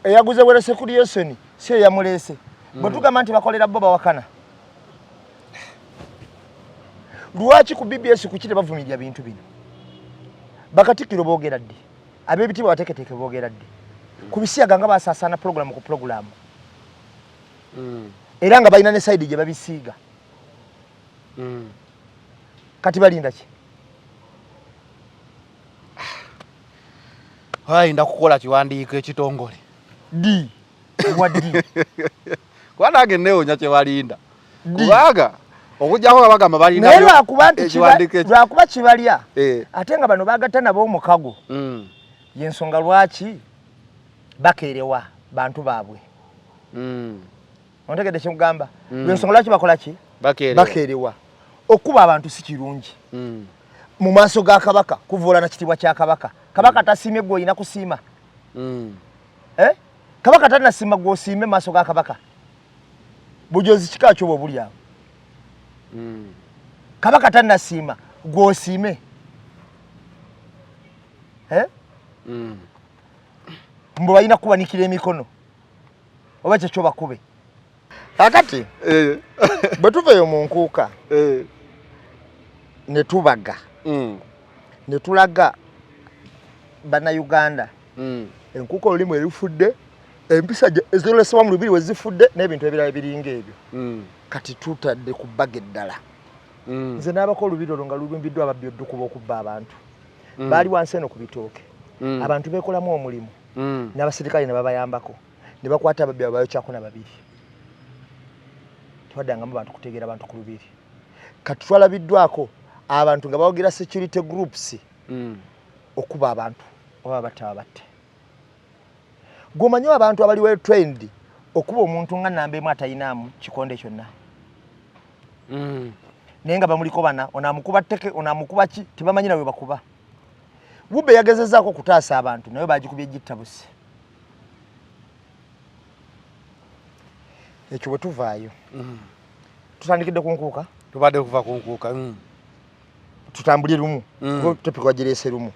eyaguze wera security si yamulese bwe tugamba nti bakolera bo bawakana lwaki ku BBS kukite bavumirira bintu bino bakatikiro boogera ddi abebitibwa abateketeke boogera ddi kubisiyaga nga basaasana program ku program era nga balina ne side gye babisiiga kati balinda ki ayinda kukola kiwandiiko ekitongole di waddi kwanage neonya kyebalinda kubaga okujjako babagamba balinda naye lwakuba kibalya ate nga bano bagatta nabo omukago yensonga lwaki bakeerewa bantu baabwe ontegedde kyemugamba lwensonga lwaki bakola ki bakeerewa okuba abantu si kirungi mu maaso ga kabaka kuvuula na kitibwa kya kabaka kabaka tasiime gwe olina kusiima kabaka tanasiima gwe osiime maaso ga kabaka bujozi kika kyo bwobuli awo kabaka tanasiima gwe osiime mbu balina kubanikira emikono oba kyekyo bakube akati bwe tuveeyo mu nkuuka ne tubaga ne tulaga bannayuganda enkuuka olulimu erifudde empisa ezolesebwa mu lubiri we zifudde n'ebintu ebirala ebiringa ebyo kati tutadde ku bbaga eddala nze n'abako olubiri olwo nga lulumbiddwa ababbi oddukuba okubba abantu baali wansi eno ku bitooke abantu beekolamu omulimu n'abasirikale ne babayambako ne bakwata ababbi abo bayokyako na babiri twaddangamu bantu kutegeera abantu ku lubiri kati twalabiddwako abantu nga bawogera security groups okuba abantu oba batta batte gomanyo abantu abali well trained okuba omuntu nga namba emu atayinaamu kikonde kyonna naye nga bamuliko bana onaamukuba tteke onaamukuba ki tebamanyi nawe bakuba bubbe yagezezaako okutaasa abantu naye bagikubye gitta busi ekyo bwe tuvaayo tutandikidde ku nkuuka tubadde kuva ku nkuuka tutambulye lumu topikwa gireese lumu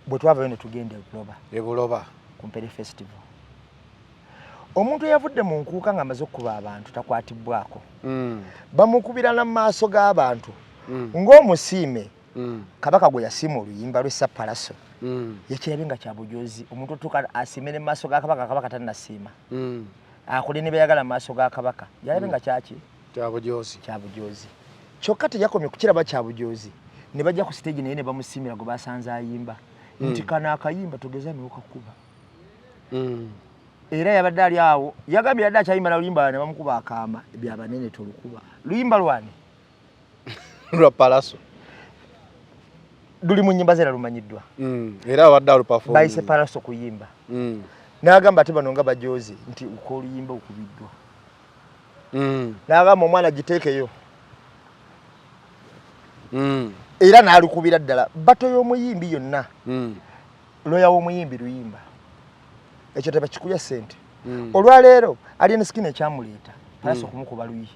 bwe twavayo ne tugenda ebuloba ku Mpere Festival omuntu eyavudde mu nkuuka ng'amaze okukuba abantu takwatibbwako bamukubira na maaso g'abantu ng'omusiime kabaka gwe yasiima oluyimba lw'essapalaso yekirabe nga kya bujozi omuntu otuuka asiime ne maaso ga kabaka kabaka tannasiima akole ne beyagala mu maaso ga kabaka yalabe nga kyaki kya bujozi kyokka teyakomye kukiraba kya bujozi ne bajja ku stage naye ne bamusiimira gwe basanze ayimba nti kana akayimba tugeza n'okakuba era yabadde ali awo yagambye yadde akyayimba na luyimba ne bamukuba akaama ebyabanene tolukuba luyimba lwani lwa palaso luli mu nnyimba zera lumanyiddwa era abadde alupafomu bayise palaso kuyimba n'agamba ate bano nga bajozi nti uko oluyimba okubiddwa n'agamba omwana giteekeyo era n'alukubira ddala bato y'omuyimbi yonna loya w'omuyimbi luyimba ekyo tebakikuya ssente olwaleero Alien Skin ekyamuleeta palaso okumukuba luyi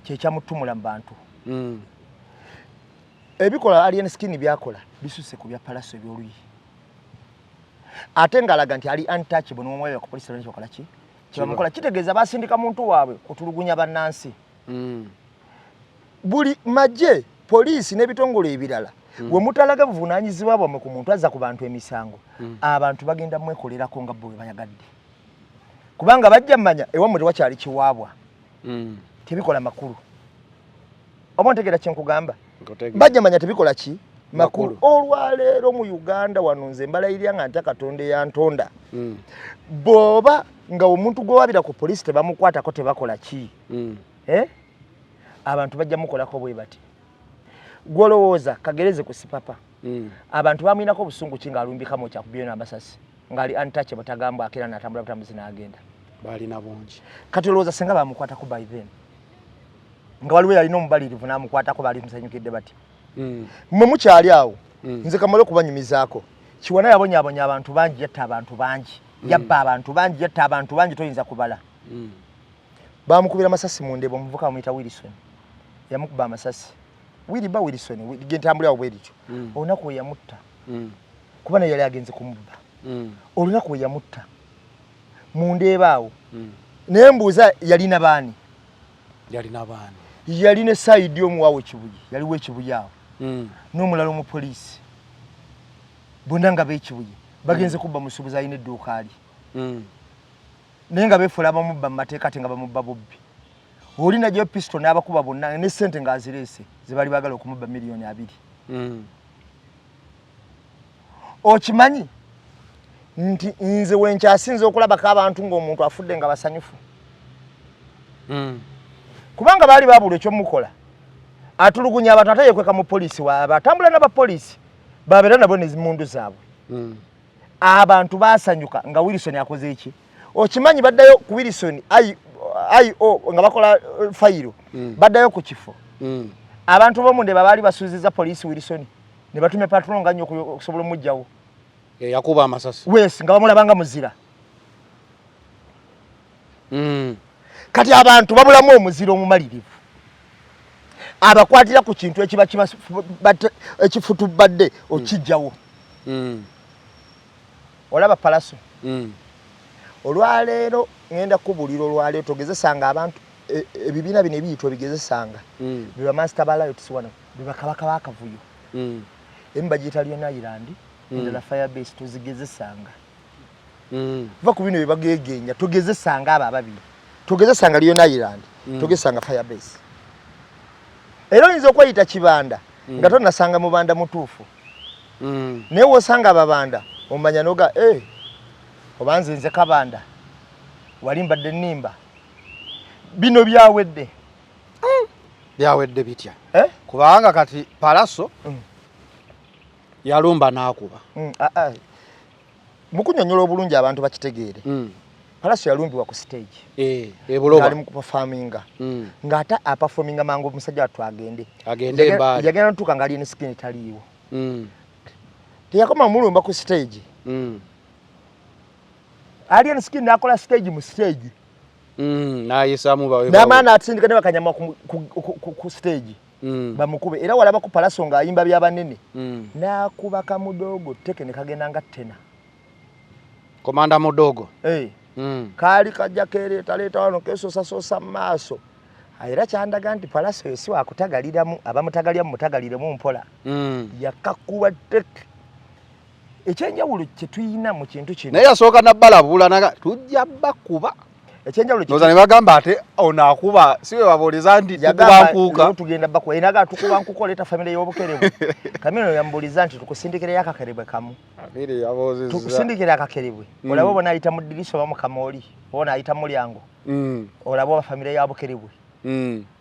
kyekyamutumula mu bantu ebikola Alien Skin byakola bisuse ku bya palaso ebyoluyi ate ngalaga nti ali untouchable n'omweyo ku police station kola ki kyamukola kitegeeza basindika muntu waabwe kutulugunya bannansi buli majje poliisi n'ebitongole ebirala we mutalaga buvunaanyizibwa bwamwe ku muntu azza ku bantu emisango abantu bagenda mwekolerako nga bwe bayagadde kubanga bajja mmanya ewammwe tewakyali kiwaabwa tebikola makulu oba ntegeera kyenkugamba bajja mmanya tebikola ki makulu olwaleero mu Uganda wano nze mbalayirira nga nta Katonda eyantonda bw'oba nga omuntu gwewabira ku poliisi tebamukwatako tebakola ki abantu bajja mukolako bwe bati gwolowooza kagereze ku sipapa abantu bamwinako obusungu ki ng'alumbikamu kyakubyeyo n'amasasi ng'ali untouchable batagamba akera n'atambula butambuzi n'agenda balina bungi kati olowooza senga bamukwatako by then nga waliwo yalina omubalirivu n'amukwatako bali musanyukidde bati mmwe mukyali awo nze kamale okubanyumizaako Kiwana yabonyaabonya abantu bangi yatta abantu bangi yabba abantu bangi yatta abantu bangi toyinza kubala bamukubira masasi mu ndebo omuvuka amuyita Wilson yamukuba amasasi Wilson gentambulira obwerityo olunaku we yamutta kuba naye yali agenze kumubba olunaku we yamutta mu ndeeba awo naye mbuuza yalina baani yalina saidi omuwaawo ekibuyi yaliwo ekibuyi awo n'omulala omupoliisi bonna nga b'ekibuyi bagenze kubba musuubuzi alina edduuka ali naye nga beefuula abamubba mu mateeka ate nga bamubba bubbi oli najjayo pisito n'abakuba bonna ne ssente ng'azireese ze bali baagala okumubba $2,000,000 okimanyi nti nze wenkyasinze okulabako abantu ng'omuntu afudde nga basanyufu kubanga baali babula ekyomukola atulugunya abantu ate yekweka mu poliisi waaba atambula n'abapoliisi babeera nabo n'ezimundu zaabwe abantu baasanyuka nga Wilson akoze eki okimanyi baddayo ku Wilson nga bakola fayiro baddayo ku kifo abantu b'omunde baali basuuziza poliisi Wilson ne batume patrol nga nnyo okusobola omujjawo yakuba amasasi wesi nga bamulabanga muzira kati abantu babulamu omuzira omumalirivu abakwatira ku kintu ekiba ekifutubadde okijjawo olaba Palaso olwaleero ngenda kubulira olwaleero togezesanga abantu ebibiina bino ebiyitwa bigezesanga biba master balayo tisiwana biba kabaka bakavuyo embagita lyona Ireland endala Firebase tuzigezesanga va ku bino bibagegenya tugezesanga aba ababiri tugezesanga lyona Ireland tugezesanga Firebase era oyinza okweyita kibanda nga tonasanga mubanda mutuufu naye wosanga ababanda omanya noga obanze nze kabanda wali mbadde nnimba bino byawedde bitya kubanga kati Palaso yalumba n'akuba mukunyonyola obulungi abantu bakitegeere Palaso yalumbibwa ku stage ebuloba ali mu performinga ng'ata aperforminga mangu omusajja wattu agende embali yagenda ntuuka nga ali ne skin taliiwo teyakoma mulumba ku stage ali ne skin n'akola stage mu stage n'ayisamu bawe n'amaana atindika ne bakanyama ku stage bamukube era walaba ku Palaso ng'ayimba by'abanene n'akuba kamudogo teke ne kagenda nga ttena komanda mudogo kali kajja kereeta wano kesosa maaso era kyandaga nti Palaso yosi wakutagaliramu abamutagalira mutagaliremu mpola yakakuba teke ekyenjawulo kye tuyina mu kintu kino naye yasooka nabbalabula naga tujja bakuba ekyenjawulo kye bagamba ate onaakuba siwe babuuliza nti tukubankuuka tugenda bakuba enaga tukubankuuka oleeta famire y'obukerebu kamino yambuuliza nti tukusindikire akakerebwe kamu tukusindikire akakerebwe olaba obona ayita mu ddirisa oba mu kamooli obona ayita mu lyango olaba oba famire ya bukerebwe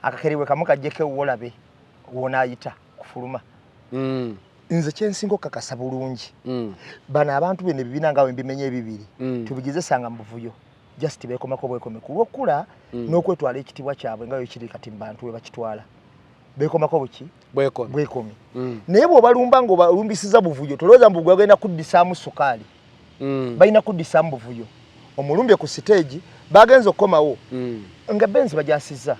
akakerebwe kamu kajjeko ewuwo olabe wona ayita kufuluma nze kyensinga okakasa bulungi bano abantu bene ebibiina nga wembimenye ebibiri tubigezesanga mu buvuyo just bekomako bwekomeku lwokula n'okwetwala ekitibwa kyabwe nga yekiri kati mu bantu we bakitwala bekomako buki bwekomi naye bw'obalumba ng'obalumbisiza buvuyo tolowooza mbu gwe agenda kuddisaamu sukaali balina kuddisaamu buvuyo omulumbye ku siteegi bagenza okukomawo nga benzi bajasizza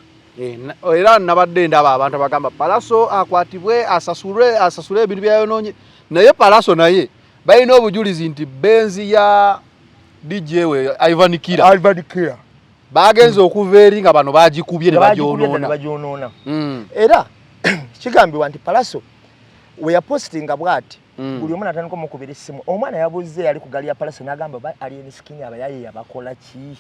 era nabadde ndaba abantu bagamba Palaso akwatibwe asasule ebintu byayonoonye naye Palaso naye balina obujulizi nti benzi ya DJ we Ivan Kira bagenze okuva eri nga bano bagikubye ne bagyonoona era kigambibwa nti Palaso we yapostinga bwati buli omu natandika omukubira essimu omwana yabuze yali ku gali ya Palaso n'agamba alien skin abayaye yabakola ki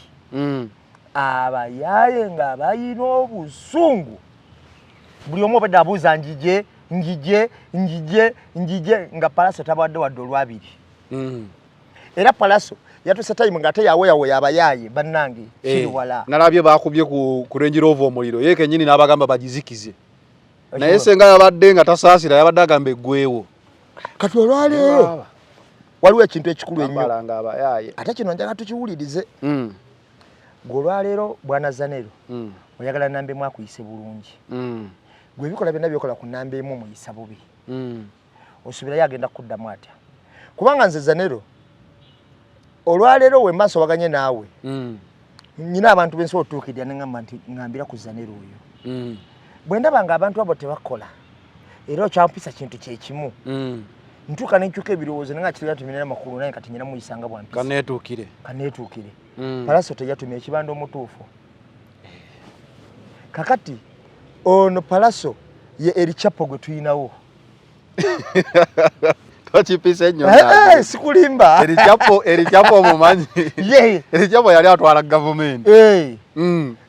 abayaye nga bayina obusungu buli omu obadde abuuza njije nga Palaso tabadde wadde olwabiri era Palaso yatuse time ngate yawe abayaye bannange kiri wala nalabye bakubye ku Range Rover omuliro yeke nyini n'abagamba bagizikize naye senga yabadde nga tasaasira yabadde agamba eggwewo kati olwaleero waliwo ekintu ekikulu ennyo ate kino njagala tukiwulirize gw'olwaleero bwana Zanero oyagala nambe mu akuyise bulungi gwe bikola byonna byokola ku nambe emu muyisa bubi osubira yagenda kuddamu atya kubanga nze Zanero olwaleero we maaso waganye naawe nyina abantu benso otuukidya nengamba nti ngambira ku Zanero oyo bwe ndabanga abantu abo tebakola era okyampisa kintu kyekimu ntuuka nenkyuka ebirowoozo nenga kirira tuminera makulu naye kati nyina muyisanga bwampisa kaneetuukire Palaso teyatumya ekibanda omutuufu kakati ono Palaso ye Erichapo gwe tuyinawo twakipisa ennyo sikulimba Erichapo mumanyi Erichapo yali atwala gavumenti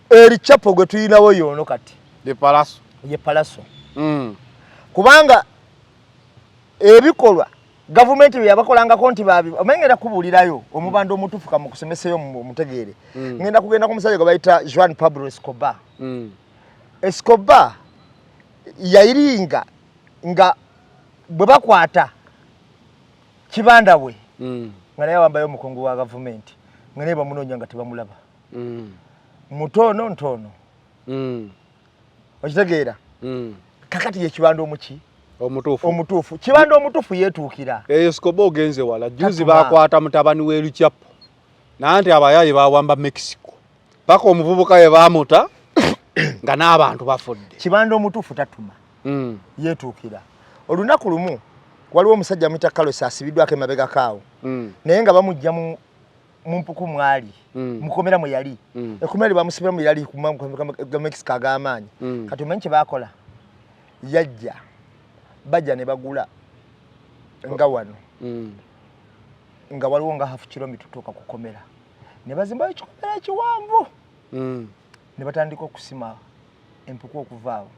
Erichapo gwe tuyinawo yono kati ye Palaso kubanga ebikolwa gavumenti yabakolangako nti babi omengera kubulirayo omubanda omutuufu kamukusomeseyo mutegeere ngenda kugenda ku musajja gwe bayita Juan Pablo Escobar Escobar yayiringa nga bwe bakwata kibanda bwe nga naye wambayo omukungu wa gavumenti nga naye bamunoonya nga tebamulaba mutono ntono okitegeera kakati ye kibanda omuki omutuufu kibanda omutuufu yeetuukira Escobar ogenze wala juzi bakwata mutabani w'Erichapo nanti abayayi bawamba Mexico paka omuvubuka ye bamuta nga n'abantu bafudde kibanda omutuufu tatuma yeetuukira olunaku lumu waliwo omusajja muyita Carlos asibiddwako emabega kaawo naye nga bamujja mu mpuku mwali mukomera mwe yali ekomera bamusibira mu yali ku Mexico ag'amaanyi kati omanyi kye baakola yajja bajja ne bagula nga wano nga waliwo nga half kilometer tuuka kukomera ne bazimbayo ekikomera ekiwanvu ne batandika okusima empuku okuvaawo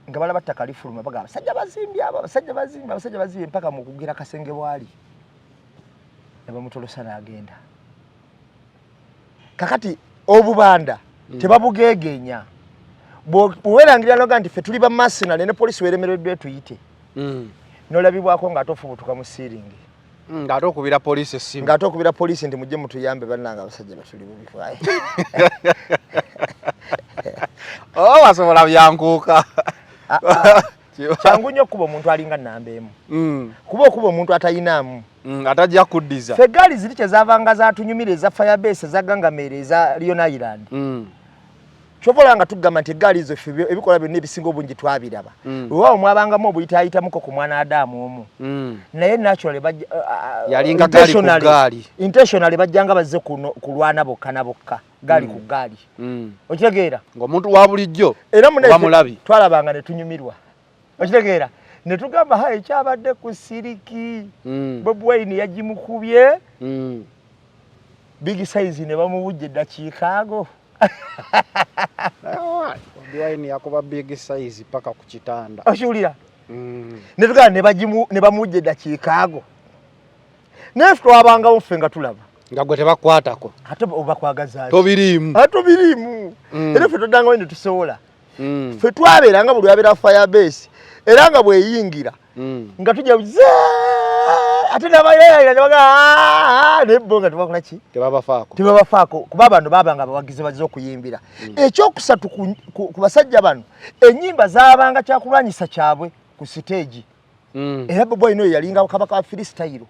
nga balaba ttaka lifuluma bagamba abasajja bazimbi mpaka mu kugira kasenge bwali ne bamutolosa n'agenda kakati obubanda tebabugeegenya bwewerangirira noga nti ffe tuli bamasinale ne polisi weremereddwe tuyite nolabibwako ng'ate ofubutuka mu siiringi ng'ate okubira polisi essimu ng'ate okubira polisi nti mujje mutuyambe bannanga abasajja batuli bubifaye wasobola byankuuka kyangu nnyo okuba omuntu alinga nnamba emu kuba okuba omuntu atayinaamu atajja kuddiza ffe eggaali ziri kyezavanga zatunyumira eza firebase ezagangameera eza Lion Island kyovola nga tugamba nti eggaali ezo ffe ebikola byonna ebisinga obungi twabiraba olwawo mwabangamu obuyitaayitamuko ku mwana Adamu omu naye naturally yalinga gaali ku gaali intentionally bajjanga bazze kulwana bokka na bokka gaali ku gaali okitegeera ng'omuntu wa bulijjo era mulabi twalabanga ne tunyumirwa okitegeera ne tugamba ha ekyabadde ku siriki Bobi Wine yagimukubye big size ne bamubujja eddakiika ago Bobi Wine yakuba big size paka ku kitanda oshuulira ne tugamba ne bamujja eddakiika ago naye twabangawo ffe nga tulaba nga gwe tebakwatako ate oba kwagaza tobiriimu era ffe toddangawo ne tusobola ffe twabeeranga buli wabeera firebase era nga bweyingira nga tujja ate nabayayira nebbo nga tebakola ki tebabafaako kuba bano babanga abawagizi bazze okuyimbira ekyokusatu ku basajja bano ennyimba zaabanga kyakulwanyisa kyabwe ku siteegi era Bobi Wine oyo yalinga kabaka wa freestyle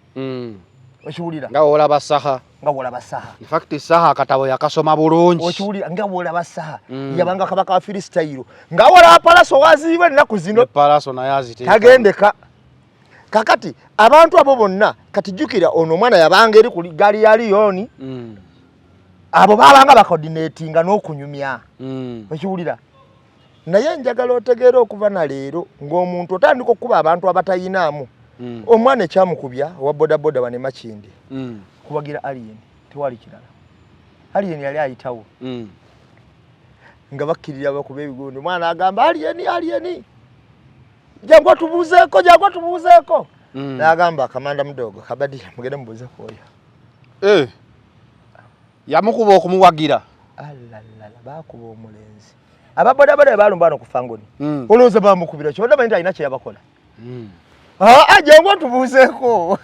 okiwulira nga wolaba saha in fact saha akatabo yakasoma bulungi okiwulira nga wolaba saha yabanga kabaka wa freestyle nga wolaba Palaso waziibwe ennaku zino Palaso naye aziteeka tagendeka kakati abantu abo bonna kati jjukira ono omwana yabanga eri ku gaali ya Lion abo babanga bakoordinatinga n'okunyumya okiwulira naye njagala otegeera okuva na leero ng'omuntu otandika okuba abantu abatayinaamu omwana ekyamukubya owa bodaboda bane Makindi kubagira Alien tewali kirala Alien yali ayitawo nga bakkirira bakuba ebigondo omwana agamba Alien jangwa tubuuzeeko n'agamba akamanda mudogo kabadi mugende mubuuzeeko oyo yamukuba okumuwagira bakuba omulenzi ababodaboda balumba no kufangoni olowooza bamukubira kyo ndaba nti alina kye yabakola jangwa tubuuzeeko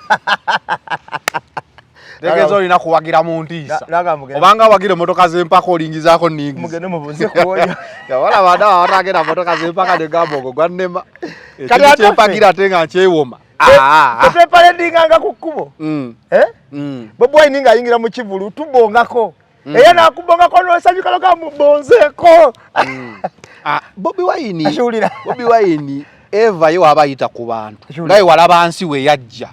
tegeeza olina kuwagira mu ntiisa obanga wagire motoka z'empaka olingizaako nningi mugende mubuze kuwonya wala baada watagenda motoka z'empaka ne gambogo gwannema ekintu kyempakira ate nga nkyewoma tetwepaledinganga ku kkubo Bobi Wine nga ayingira mu kivulu tubongako era nakubongako nosanyuka ga mubonzeeko Bobi Wine eva yo abayita ku bantu naye walaba nsi we yajja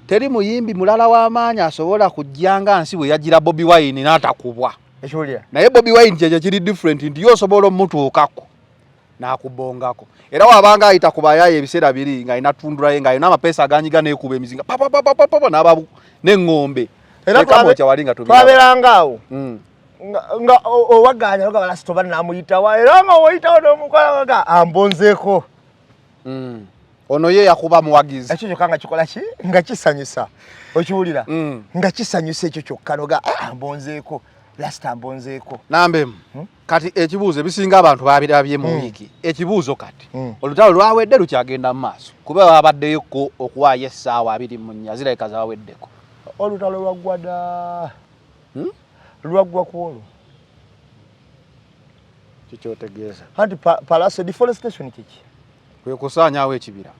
teri muyimbi mulala w'amaanyi asobola kujjanga nsi we yagira Bobi Wine n'atakubwa naye Bobi Wine kye kiri different nti yosobola omutuukako n'akubongako era wabanga ayita ku bayaye ebiseera biri nga ina tundulaye nga ina amapeesa aganyiga n'ekuba emizinga n'ababu n'eŋŋombe era twaberanga awo nga owaganya nga balasitoba namuyitawa era nga oyitawo n'omukola nga ambonzeeko ono ye yakuba muwagizi ekyo kyokka nga kikola ki nga kisanyusa okiwulira nga kisanyusa ekyo kyokka noga ambonzeeko lasita ambonzeeko nambemu kati ekibuuzo ebisinga abantu babirabye mu wiiki ekibuuzo kati olutalo lwawedde lukyagenda mu maaso kuba babaddeyoko okuwaayo essaawa 24 zirabika zaweddeko olutalo lwaggwada lwaggwa ku olwo kikyotegeeza anti palace deforestation kiki kwe kusaanyaawo ekibira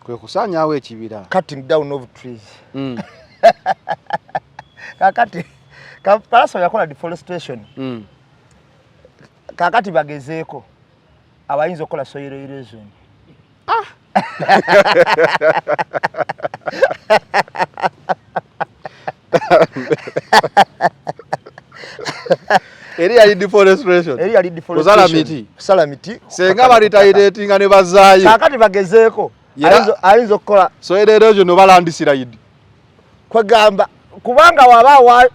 kwe kusaanyaawo ekibira cutting down of trees kakati palace yakola deforestation kakati bagezeeko abayinza okukola soil erosion eri yali deforestation kusala miti senga balitayiretinga ne bazaayo kakati bagezeeko ayinza okukola soil erosion obalandisira yidi kwegamba kubanga waba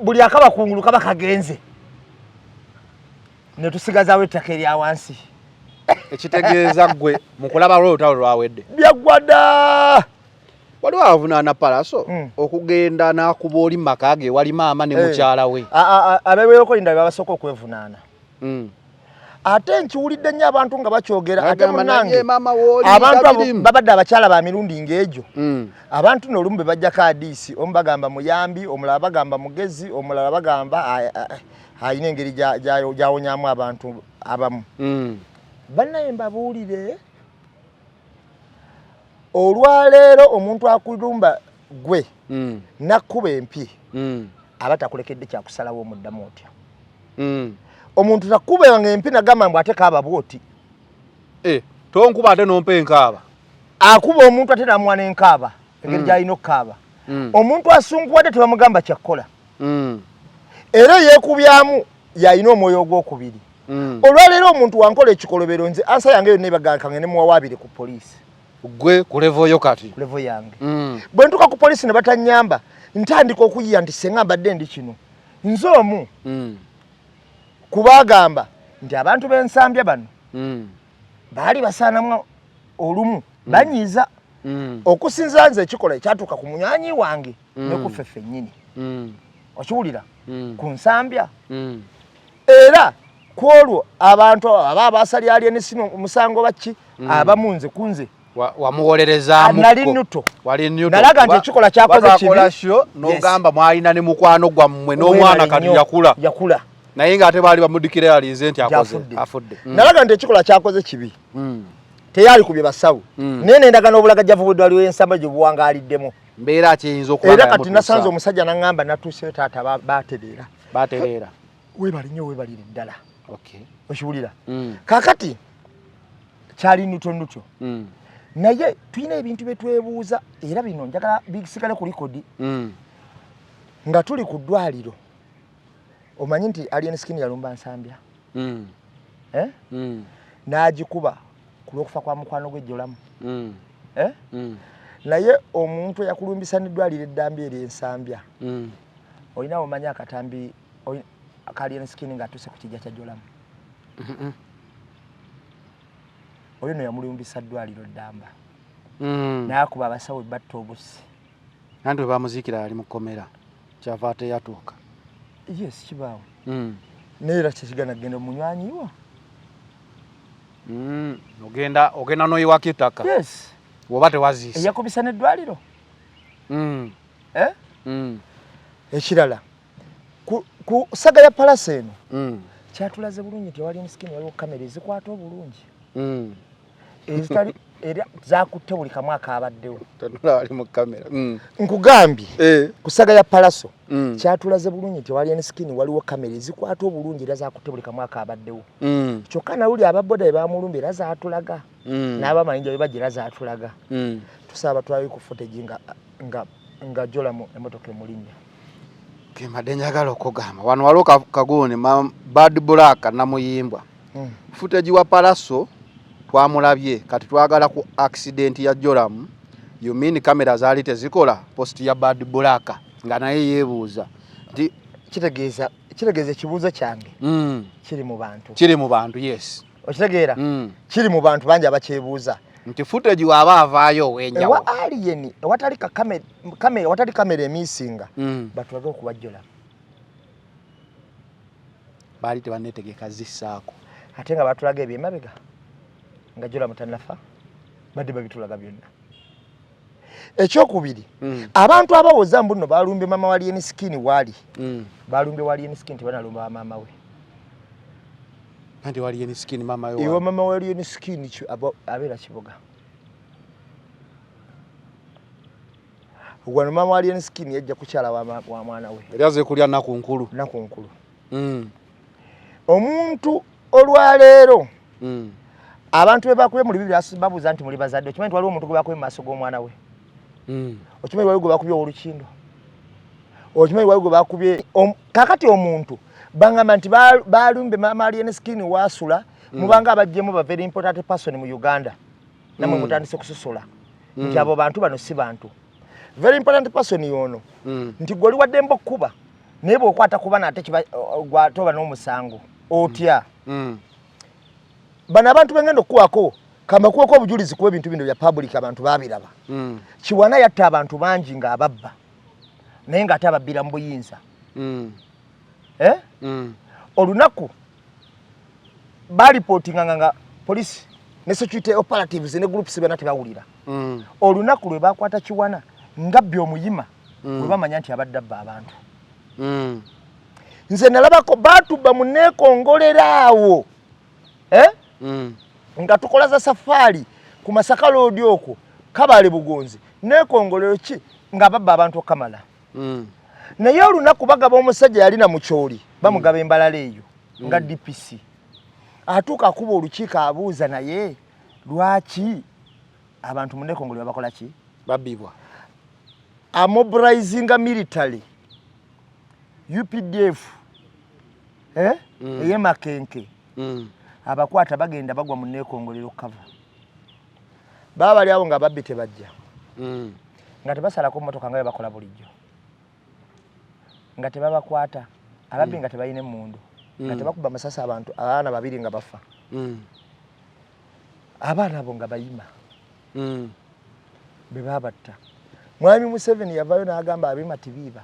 buli akaba kungulu kaba kagenze ne tusigazaawo ettaka erya wansi ekitegeeza gwe mu kulaba olutalo lwawedde byaggwada waliwo avunaana palaso okugenda n'akuba oli mu maka ge wali maama ne mukyala we abeeweyokolinda babasooka okwevunaana ate nkiwulidde nnyo abantu nga bakyogera ate munange abantu abo babadde abakyala ba mirundi ng'egyo abantu n'olumu be bajjako adiisi omu bagamba muyambi omulala bagamba mugezi omulala bagamba ayina engeri gyawonyaamu abantu abamu bannaye mbabuulire olwaleero omuntu akulumba gwe nakkuba empye aba takulekedde kyakusalawo omuddamu otya omuntu takkuba nga empye nagamba mbu ate kaaba bwoti tonkuba ate nompa enkaaba akuba omuntu ate namuwa n'enkaaba engeri gy'alina okukaaba omuntu asunguwadde tebamugamba kyakkola era yeekubyamu y'alina omwoyo ogwokubiri olwaleero omuntu wankola ekikolobero nze ansa yange yonna ebagakange ne muwawaabire ku poliisi gwe ku levo yo kati ku levo yange bwe ntuuka ku poliisi ne batanyamba ntandika okuyiya nti senga mbadde ndi kino nze omu kubagamba nti abantu b'ensambya bano baali basaanamu olumu banyiiza okusinza nze ekikola ekyatuuka ku munywanyi wange ne ku ffe ffennyini okiwulira ku nsambya era ku olwo abantu aba basalyalye ne sino omusango baki abamu nze kunze wamuwolerezaamu nali nnuto nalaga nti ekikola kyakoze kibi n'ogamba mwalina ne mukwano gwammwe n'omwana kati yakula naye ng'ate baali bamudikira yalize nti afudde nalaga nti ekikola kyakoze kibi teyali kubye basawo naye nendagana obulaga javubuddwa waliwo ensamba gye buwangaaliddemu mbeera kiyinza okuba era kati nasanze omusajja naŋŋamba natuuseyo taata batereera weebali nnyo weebalire ddala okiwulira kaakati kyali nnutonnuto naye tulina ebintu bye twebuuza era bino njagala bisigale ku likodi nga tuli ku ddwaliro omanyi nti alien skin yalumba nsambya n'agikuba ku lw'okufa kwa mukwano gwe Jolamu naye omuntu eyakulumbisa n'eddwaliro eddambi ery'ensambya olina omanyi akatambi ka alien skin ng'atuuse ku kijja kya Jolamu oyo no yamulumbisa ddwaliro ddamba n'akuba abasawo batta obusi nanti bwe bamuziikira ali mu kkomera kyava ate yatuuka yes kibaawo naye era kyekigana genda omunywanyiwa ogenda n'oyiwako ettaka yes woba tewaziisa eyakubisa n'eddwaliro ekirala ku saga ya Palasa eno kyatulaze bulungi nti wali Skin waliwo kamera ezikwata obulungi ezitali era zakutte buli kamwe akabaddewo tonula wali mu kamera nkugambye ku saga ya Palasa kyatulaze bulungi nti wali Skin waliwo kamera ezikwata obulungi era zakutte buli kamwe akabaddewo kyokka nawuli ababoda bebamulumba era zaatulaga n'abamayinja bebagira zaatulaga tusaba twali ku footage nga jola mu emotoka emulinnya kemadde njagala okugamba wano waliwo kaguni Bad Black namuyimbwa footage wa Palasa twamulabye kati twagala ku accident ya Joram you mean kamera zaali tezikola post ya Bad Black nga naye yeebuuza nti kitegeeza ekibuuzo kyange kiri mu bantu yes okitegeera kiri mu bantu bangi abakyebuuza nti footage waba avaayo ow'enjawo ewa alien watali kamera emisinga batulage okubajjola baali tebanneetegeka zissaako ate nga batulaga ebyemabega nga jola mutanafa badde babitulaga byonna ekyokubiri abantu abawoza mbuno balumbye mama wali Skin wali balumbye wali Skin tebanalumba mama we nti wali Skin mama we iwe mama wali Skin abeera Kiboga wano mama wali Skin yajja kukyala wa mwana we era ze kulya naku nkulu omuntu olwaleero abantu bebakuye mu Biblia babuuza nti muli bazadde okimanyi nti waliwo omuntu gwe bakuye mu maaso g'omwana we okimanyi waliwo gwe bakubye olukindo okimanyi waliwo gwe bakubye kakati omuntu bangamba nti balumbe mama ali Skin wasula mubanga abajjemu ba very important person mu Uganda namwe mutandise kususula nti abo bantu bano si bantu very important person yono nti goli wadde mbokuba naye bw'okwata kuba nate gwatoba n'omusango otya bano abantu bengenda okuwako kamakuwako obujulizi kuba ebintu bino bya public abantu babiraba Kiwana yatta abantu bangi nga ababba naye nga ate ababbira mu buyinza olunaku baripotinganga nga police ne security operatives ne groups bena tebawulira olunaku lwe bakwata Kiwana nga byo omuyima bwe bamanya nti abadde abba abantu nze nalabako batubba mu neekongolerawo nga tukola za safari ku Masaka Road okwo Kabale Bugonzi neekongolero ki nga babba abantu okamala naye olunaku bagaba omusajja yalina mu kyoli bamugaba embalala eyo nga DPC atuuka akuba olukiiko abuuza naye lwaki abantu mu neekongolero bakola ki babibwa amobilizing military UPDF eyemakenke abakwata bagenda bagwa mu neekongolero kava baba bali awo nga babbi tebajja nga tebasalako mmotoka nga bakola bulijjo nga tebabakwata ababbi nga tebalina emmundu nga tebakuba masasi abantu abaana babiri nga bafa abaana abo nga bayima be babatta Mwami Museveni yavayo n'agamba abima tibiiba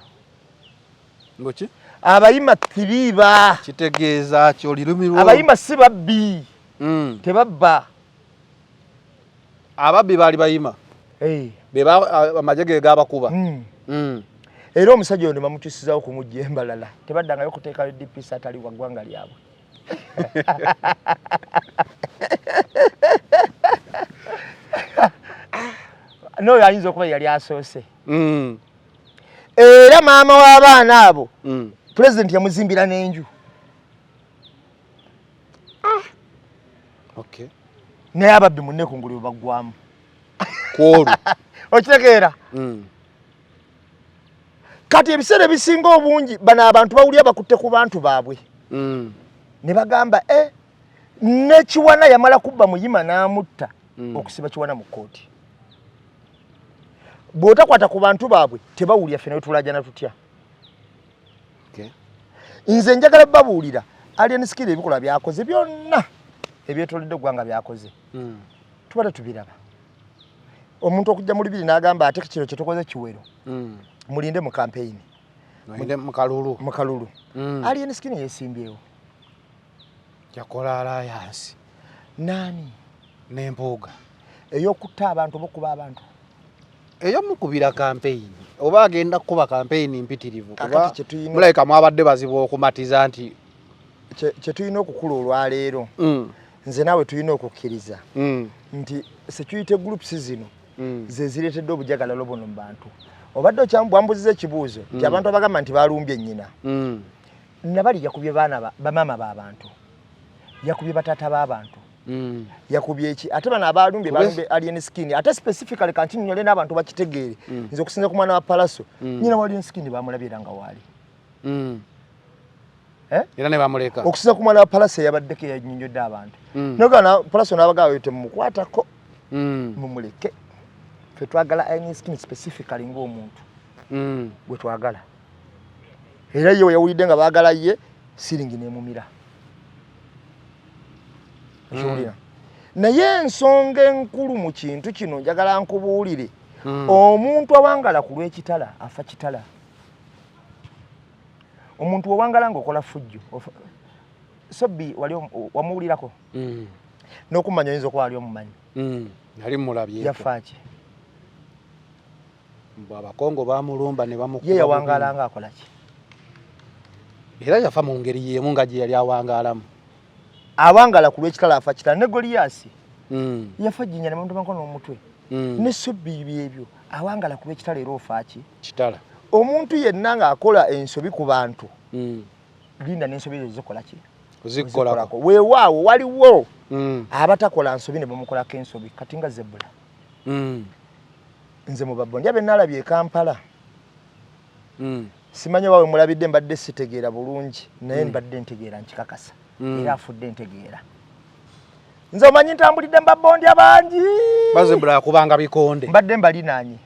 ngoki abayima tibiiba kitegeeza kyolirumirwa abayima si babbi tebabba ababbi baali bayima beba amajege gabakuba era omusajja ono bamukyusizawo kumujja embalala tebaddangayo kuteekayo DPC atali wa ggwanga lyabwe n'oyo ayinza okuba yali asoose era maama w'abaana abo pulezidenti yamuzimbira n'enju naye ababbi mu nneekongolero baggwamu kwolu okitegeera kati ebiseera ebisinga obungi bano abantu bawulira bakutte ku bantu baabwe ne bagamba ne Kiwana yamala kubba muyima n'amutta okusiba Kiwana mu kkooti bw'otakwata ku bantu baabwe tebawulira ffe naye tulajana tutya nze njagala babuulira Alien Skin ebikola byakoze byonna ebyetoledde eggwanga byakoze tubadde tubiraba omuntu okujja mu 2 n'agamba ate kino kye tukoze kiwero mulinde mu campaign mu kalulu Alien Skin yesimbyewo yakola alliance nani n'empuuga ey'okutta abantu bokuba abantu eyo mukubira campaign oba agenda kuba campaign mpitirivu kuba kakati muleka mwabadde bazibu okumatiza nti kye tulina okukula olwaleero nze naawe tulina okukkiriza nti security groups zino ze zireetedde obujagalalo buno mu bantu obadde okyambwambuziza ekibuuzo nti abantu abagamba nti balumbye ennyina nabali yakubye baana bamaama b'abantu yakubye bataata b'abantu yakubye eki ate bano abalumbye alien skin ate specifically kanti nnyole n'abantu bakitegeere nze okusinza ku mwana wa Palaso nnyina wa alien skin bamulabira nga waali era ne bamuleka okusinza ku mwana wa Palaso yabaddeko yanyonyodde abantu nogana Palaso n'abagaawo yote mumukwatako mumuleke ffe twagala alien skin specifically ng'omuntu bwe twagala era ye yawulidde nga baagala ye siringi n'emumira naye ensonga enkulu mu kintu kino njagala nkubuulire omuntu awangala ku lw'ekitala afa kitala omuntu owangala ng'okola fujjo Sobbi wali wamuwulirako n'okumanya oyinza okuba wali omumanyi nali mulabye yafaaki abakongo bamulumba ne bamukuba ye yawangala ng'akola ki era yafa mu ngeri y'emu nga gye yali awangaalamu awangala ku lw'ekitala afa kitala ne Goliyaasi yafa jjinya ne muntu bankono omutwe ne Sobbi byebyo awangala ku lw'ekitala era ofaaki kitala omuntu yenna ng'akola ensobi ku bantu linda n'ensobi ezo zikola ki zikkolako weewaawo waliwo abatakola nsobi ne bamukolako ensobi kati nga Zebula nze mu babbondya be naalabye e Kampala simanyi waawe mulabidde mbadde sitegeera bulungi naye mbadde ntegeera nkikakasa era afudde ntegeera nze omanyi ntambulidde mbabbondya bangi Bazebula yakubanga bikonde mbadde mbalinaanye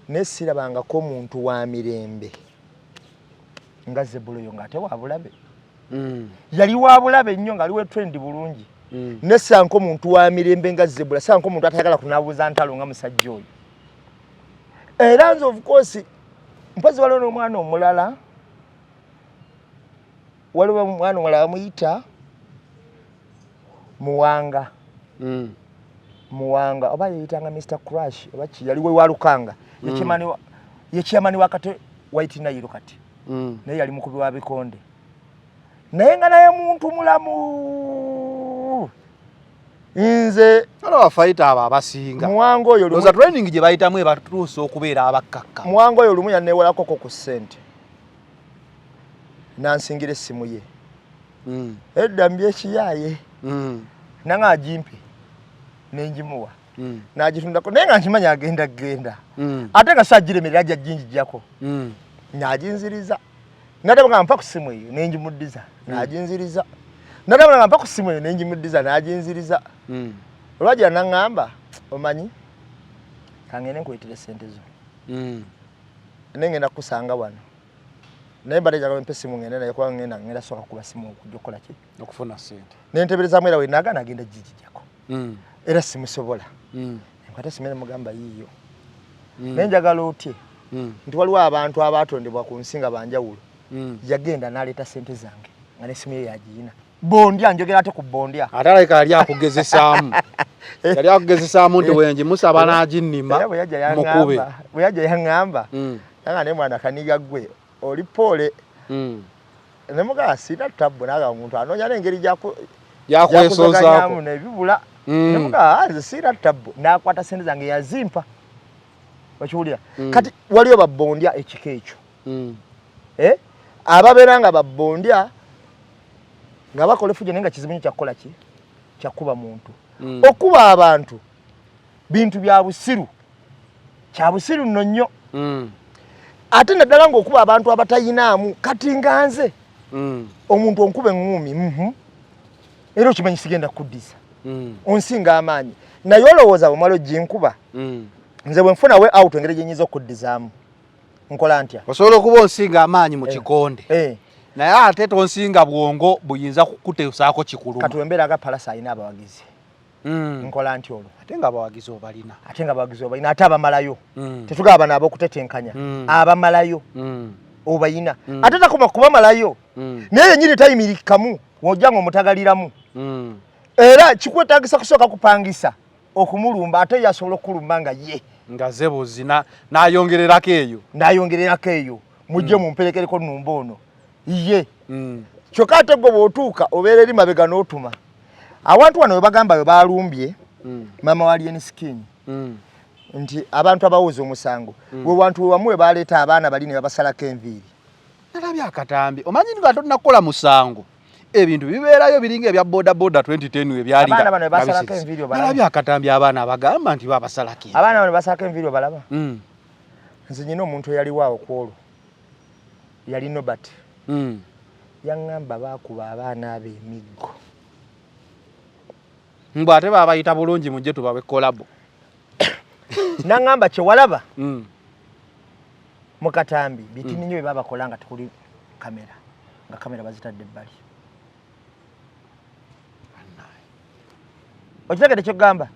naye sirabangako omuntu wa mirembe nga Zebula oyo ng'ate wa bulabe yali wa bulabe nnyo ng'aliwo trend bulungi ne sanko omuntu wa mirembe nga Zebula sanko omuntu atayagala kunaabuuza ntalo nga musajja oyo era nze of course mpazi waliwo n'omwana omulala waliwo omwana omulala bamuyita Muwanga oba yeyitanga Mr. Crash oba ki yaliwo wa Lukanga yekyamani wakati White Nile kati naye yali mukubi wa bikonde naye nga naye muntu mulamu nze abafaita abo abasinga Muwanga oyo loza training gye bayitamu ebatuuse okubeera abakkakka Muwanga oyo lumu yanneewolakoko ku ssente nansingira essimu ye edda mby ekiyaaye nanga agimpe nenjimuwa n'agitundako naye nga nkimanya agenda ate nga sagiremerera ajja jinjijjako n'aginziriza nadaba nga mpa ku ssimu eyo nenjimuddiza n'aginziriza nadaba nga mpa ku ssimu eyo nenjimuddiza n'aginziriza olwagira naŋŋamba omanyi kangende nkuleetere ssente zo nengenda kukusanga wano naye mbadde njagala mpa essimu ngende naye kuba ngenda sooka kuba ssimu okujja okukola ki okufuna ssente nenteberezaamu era wenaaga agenda gijijjako era simusobola enkwata essimu nemugamba yiiyo naye njagala otye nti waliwo abantu abatondebwa ku nsi nga banjawulo yagenda n'aleeta ssente zange nga n'essimu ye yagiyina bondya njogera ate ku bondya ate alabika yali akugezesaamu yali akugezesaamu nti wenji musaba n'aginnima mukube bwe yajja yaŋŋamba nanga naye mwana kaniga ggwe oli poole ne mugamba sirina tabbu naga omuntu anoonya n'engeri yakwesoozaako nebibula ne mugamba nze sirina tabbu n'akwata ssente zange yazimpa wakiwulira kati waliyo babbondya ekika ekyo ababeera nga babbondya nga bakola efujjo naye nga kizibu nyo kyakukola ki kyakuba muntu okuba abantu bintu bya busiru kya busiru nno nnyo ate naddala ng'okuba abantu abatayinaamu kati nga nze omuntu onkuba eŋŋuumi era okimanyi sigenda kuddiza onsinga amaanyi naye olowooza bwemala ojjinkuba nze bwe nfuna we out engeri gye nnyinza okuddizaamu nkola ntya osobola okuba onsinga amaanyi mu kikonde naye ate tonsinga bwongo buyinza kukuteesaako kikulu kati wembeera aga Palasa alina abawagizi nkola ntya olwo ate nga abawagizi obalina ate abamalayo tetugaba bano ab'okutetenkanya abamalayo obayina ate takoma kubamalayo naye yennyini tayimirikamu wojja nga omutagaliramu era kikwetaagisa kusooka kupangisa okumulumba ate yasobola okulumba nga ye nga zebuzi n'ayongererako eyo mujje mumperekereko nnumba ono ye kyokka ate gwe bw'otuuka obeera eri mabega n'otuma awantu wano we bagamba we balumbye mama wa Alien Skin nti abantu abawuza omusango we wantu we wamu we baleeta abaana bali ne babasalako enviiri nalabye akatambi omanyi nga tonakola musango ebintu bibeerayo biringa ebya boda 2010 ebyali abaana bano basalako enviiri obalaba nalabye akatambi abaana abagamba nti babasalako abaana bano basalako enviiri obalaba nze nyina omuntu eyaliwaawo kwolwo yali Nobert yaŋŋamba baakuba abaana abo emiggo mbw ate babayita bulungi mujje tubawe kolabo naŋŋamba kyewalaba mu katambi bitini nnyo bye babakola nga tekuli kamera nga kamera bazitadde ebbali okitegedde kyogamba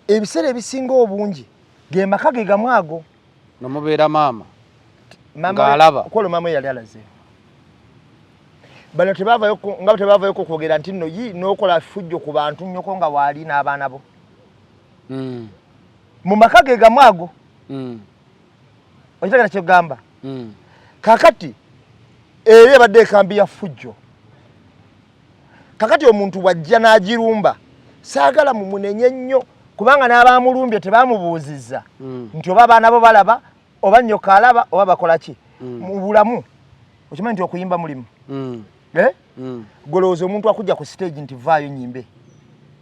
ebiseera ebisinga obungi ge maka ge gamu ago nomubeera maama ng'alaba kwolwo maama yali alaze bano tebavayo kwogera nti nno n'okola fujjo ku bantu nnyoko nga waali n'abaana bo mu maka ge gamu ago okitegera kyogamba kakati era ebadde ekambi ya fujjo kakati omuntu wajja n'agirumba saagala mumunenye nnyo kubanga n'abamulumbye tebamubuuzizza nti oba abaana bo balaba oba nnyoka alaba oba bakola ki mu bulamu okimanyi nti okuyimba mulimu golowooza omuntu akujja ku stage nti vaayo nyimbe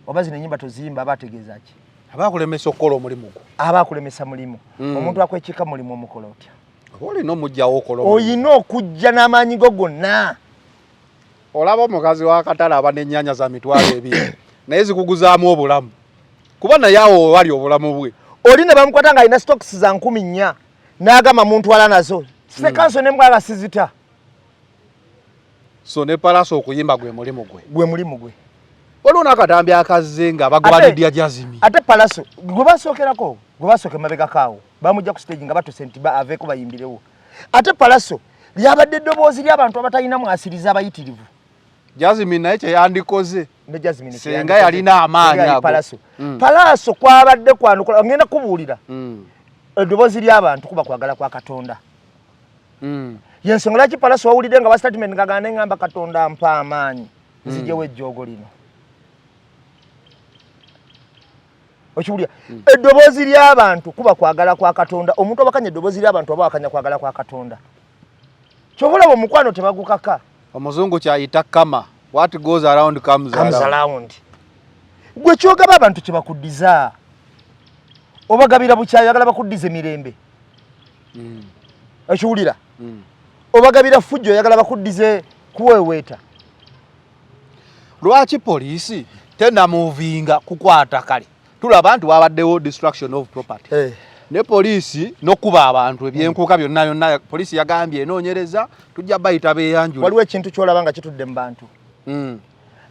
oba zino ennyimba toziyimba aba ategeeza ki aba akulemesa okukola omulimu gwo aba akulemesa mulimu omuntu akwekika mulimu omukola otya oba olina omugjawo okola oyina okujja n'amaanyi go gonna olaba omukazi w'akatale aba n'ennyanya za mitwalo ebiri naye zikuguzaamu obulamu kuba naye awo wali obulamu bwe oli ne bamukwata ng'alina stokisi za 4,000 n'agamba muntwala nazo sekanso ne mbwala sizita so ne palaso okuyimba gwe mulimu gwe waliwo n'akatambi akazze nga bagoba Lydia Jazimi ate palaso gwe basookerako gwe basooke mabegako awo bamujja ku stage nga batuse nti aveeko bayimbirewo ate palaso lyabadde eddoboozi ly'abantu abatalina mwasiriza abayitirivu Jazimi naye kyeyandikoze ne Jazimi senga yalina amaanyi ago palaso kwabadde kwanukola ngenda kubuulira eddoboozi ly'abantu kuba kwagala kwa Katonda yensonga lwaki palaso wawulidde nga bastatement ngagana ngamba Katonda mpa amaanyi nzijewo ejjoogo lino okiwulira eddoboozi ly'abantu kuba kwagala kwa Katonda omuntu abakanya eddoboozi ly'abantu aba wakanya kwagala kwa Katonda kyobulaba omukwano tebagukaka omuzungu kyayita kama what goes around comes around gwe kyogaba abantu kyebakuddiza obagabira bukyayi agala bakuddize mirembe okiwulira obagabira fujjo yagala bakuddize kuweweeta lwaki poliisi tenamuvinga kukwata kale tulaba nti wabaddewo destruction of property ne poliisi nokuba abantu ebyenkuuka byonna poliisi yagambye enoonyereza tujja bayita beeyanjula waliwo ekintu kyolaba nga kitudde mu bantu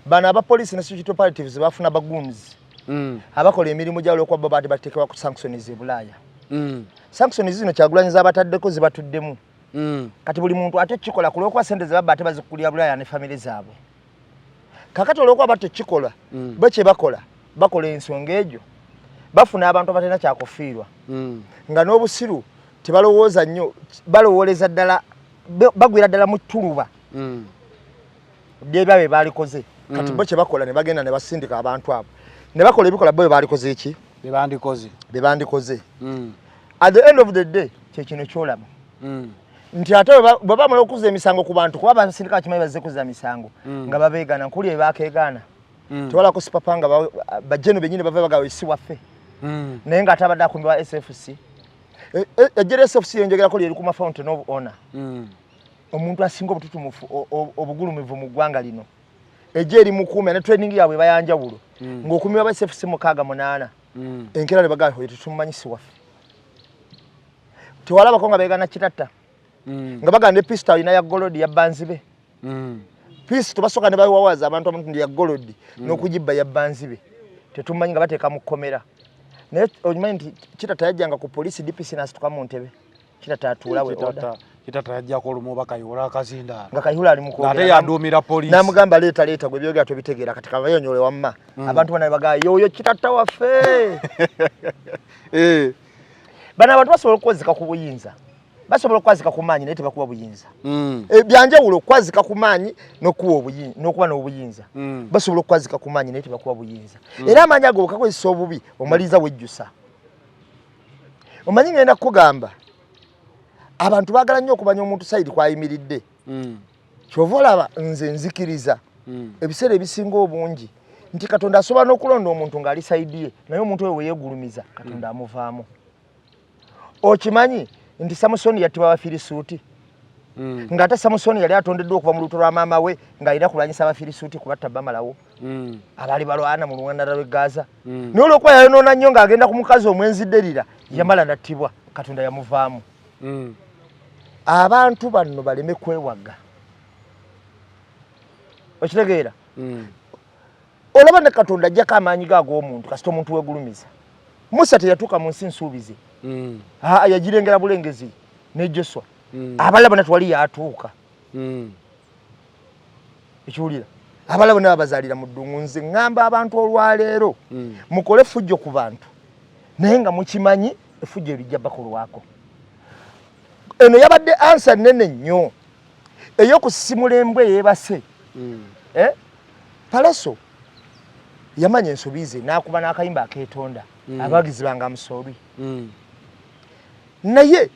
bano abapoliisi ne security operatives bafuna bagunzi abakola emirimu gyabwe okwa baati bateekebwa ku sanctions e Bulaaya sanctions zino Kyagulanyi z'abataddeko zibatuddemu kati buli muntu ate kikola kulwokuba sente ze babba ate bazikulira Bulaaya ne famire zaabwe kakati olwokuba bate kikola bo kye bakola ensonga egyo bafuna abantu abatalina kyakufiirwa nga n'obusiru tebalowooza nnyo balowooleza ddala bagwira ddala mu ttuluba byebyabe balikoze kati bo kye bakola ne bagenda ne basindika abantu abo ne bakola ebikola bo balikoze eki bebandikoze at the end of the day kyekino kyolaba nti ate bwe bamala okuza emisango ku bantu kuba basindika kimanyi bazze kuza misango nga babeegana nkuli ebakeegaana tewalako sipapa nga bajjeno bennyini bava bagawe si waffe naye ng'ate abadde akumbibwa SFC ejjera SFC yenjogerako lyeri kuma Fountain of Honor omuntu asinga obututumufu obugulumivu mu ggwanga lino ejja eri mukuumi ne training yaabwe bayanjawulo ng'okuumibwa ba SFC 6-8 enkera ne bagawe tetumumanyi waffe tewalabako nga beegana kitatta nga baganda epista alina ya golodi ya Banzibe pisi tubasooka ne bawawaza abantu ndi ya golodi n'okugibba ya Banzibe tetumanyi nga bateeka mu kkomera naye omanyi nti kitata yajjanga ku poliisi DPC n'asituka mu ntebe kitata atuulawe oda kitatajja ko lumoba Kayihura akazinda nga Kayihura ali muko ate yadumira police namugamba leta gwe byogera tobitegeera kati kabayonyole wamma abantu bana baga yoyo kitatta waffe bana abantu basobola okwazika ku buyinza basobola okwazika ku maanyi naye tebakuba buyinza byanjawulo okwazika ku maanyi n'okuba n'obuyinza basobola okwazika ku maanyi naye tebakuba buyinza era amaanyi ago okakozesa obubi omaliza wejjusa omanyi ngenda kukugamba abantu baagala nnyo okumanya omuntu sayidi kwayimiridde kyova olaba nze nzikiriza ebiseera ebisinga obungi nti Katonda asobola n'okulonda omuntu ng'ali sayidi ye naye omuntu oyo weyeegulumiza Katonda amuvaamu okimanyi nti Samusoni yattibwa Abafirisuuti ng'ate Samusoni yali atondeddwa okuva mu lubuto lwa maama we ng'alina kulwanyisa Abafirisuuti kubatta bamalawo abaali balwana mu luwanda lw'e Gaza naye olw'okuba yayonoona nnyo ng'agenda ku mukazi omwenzi Derira yamala nattibwa Katonda yamuvaamu abantu bano baleme kwewaga okitegeera olaba ne Katonda ajjako amaanyi g'ag'omuntu kasita omuntu weegulumiza Musa teyatuuka mu nsi nsuubize yagirengera bulengezi ne Joswa abalala bonna twali yatuuka ekiwulira abalala bonna babazaalira mu ddungu nze ŋŋamba abantu olwaleero mukole effujjo ku bantu naye nga mukimanyi effujjo erijja bakolwako eno yabadde ansa nnene nnyo ey'okusisimula embwa yeebase Palaso yamanya ensobi ze n'akuba n'akayimba akeetonda abawagizi bange amusoolwi naye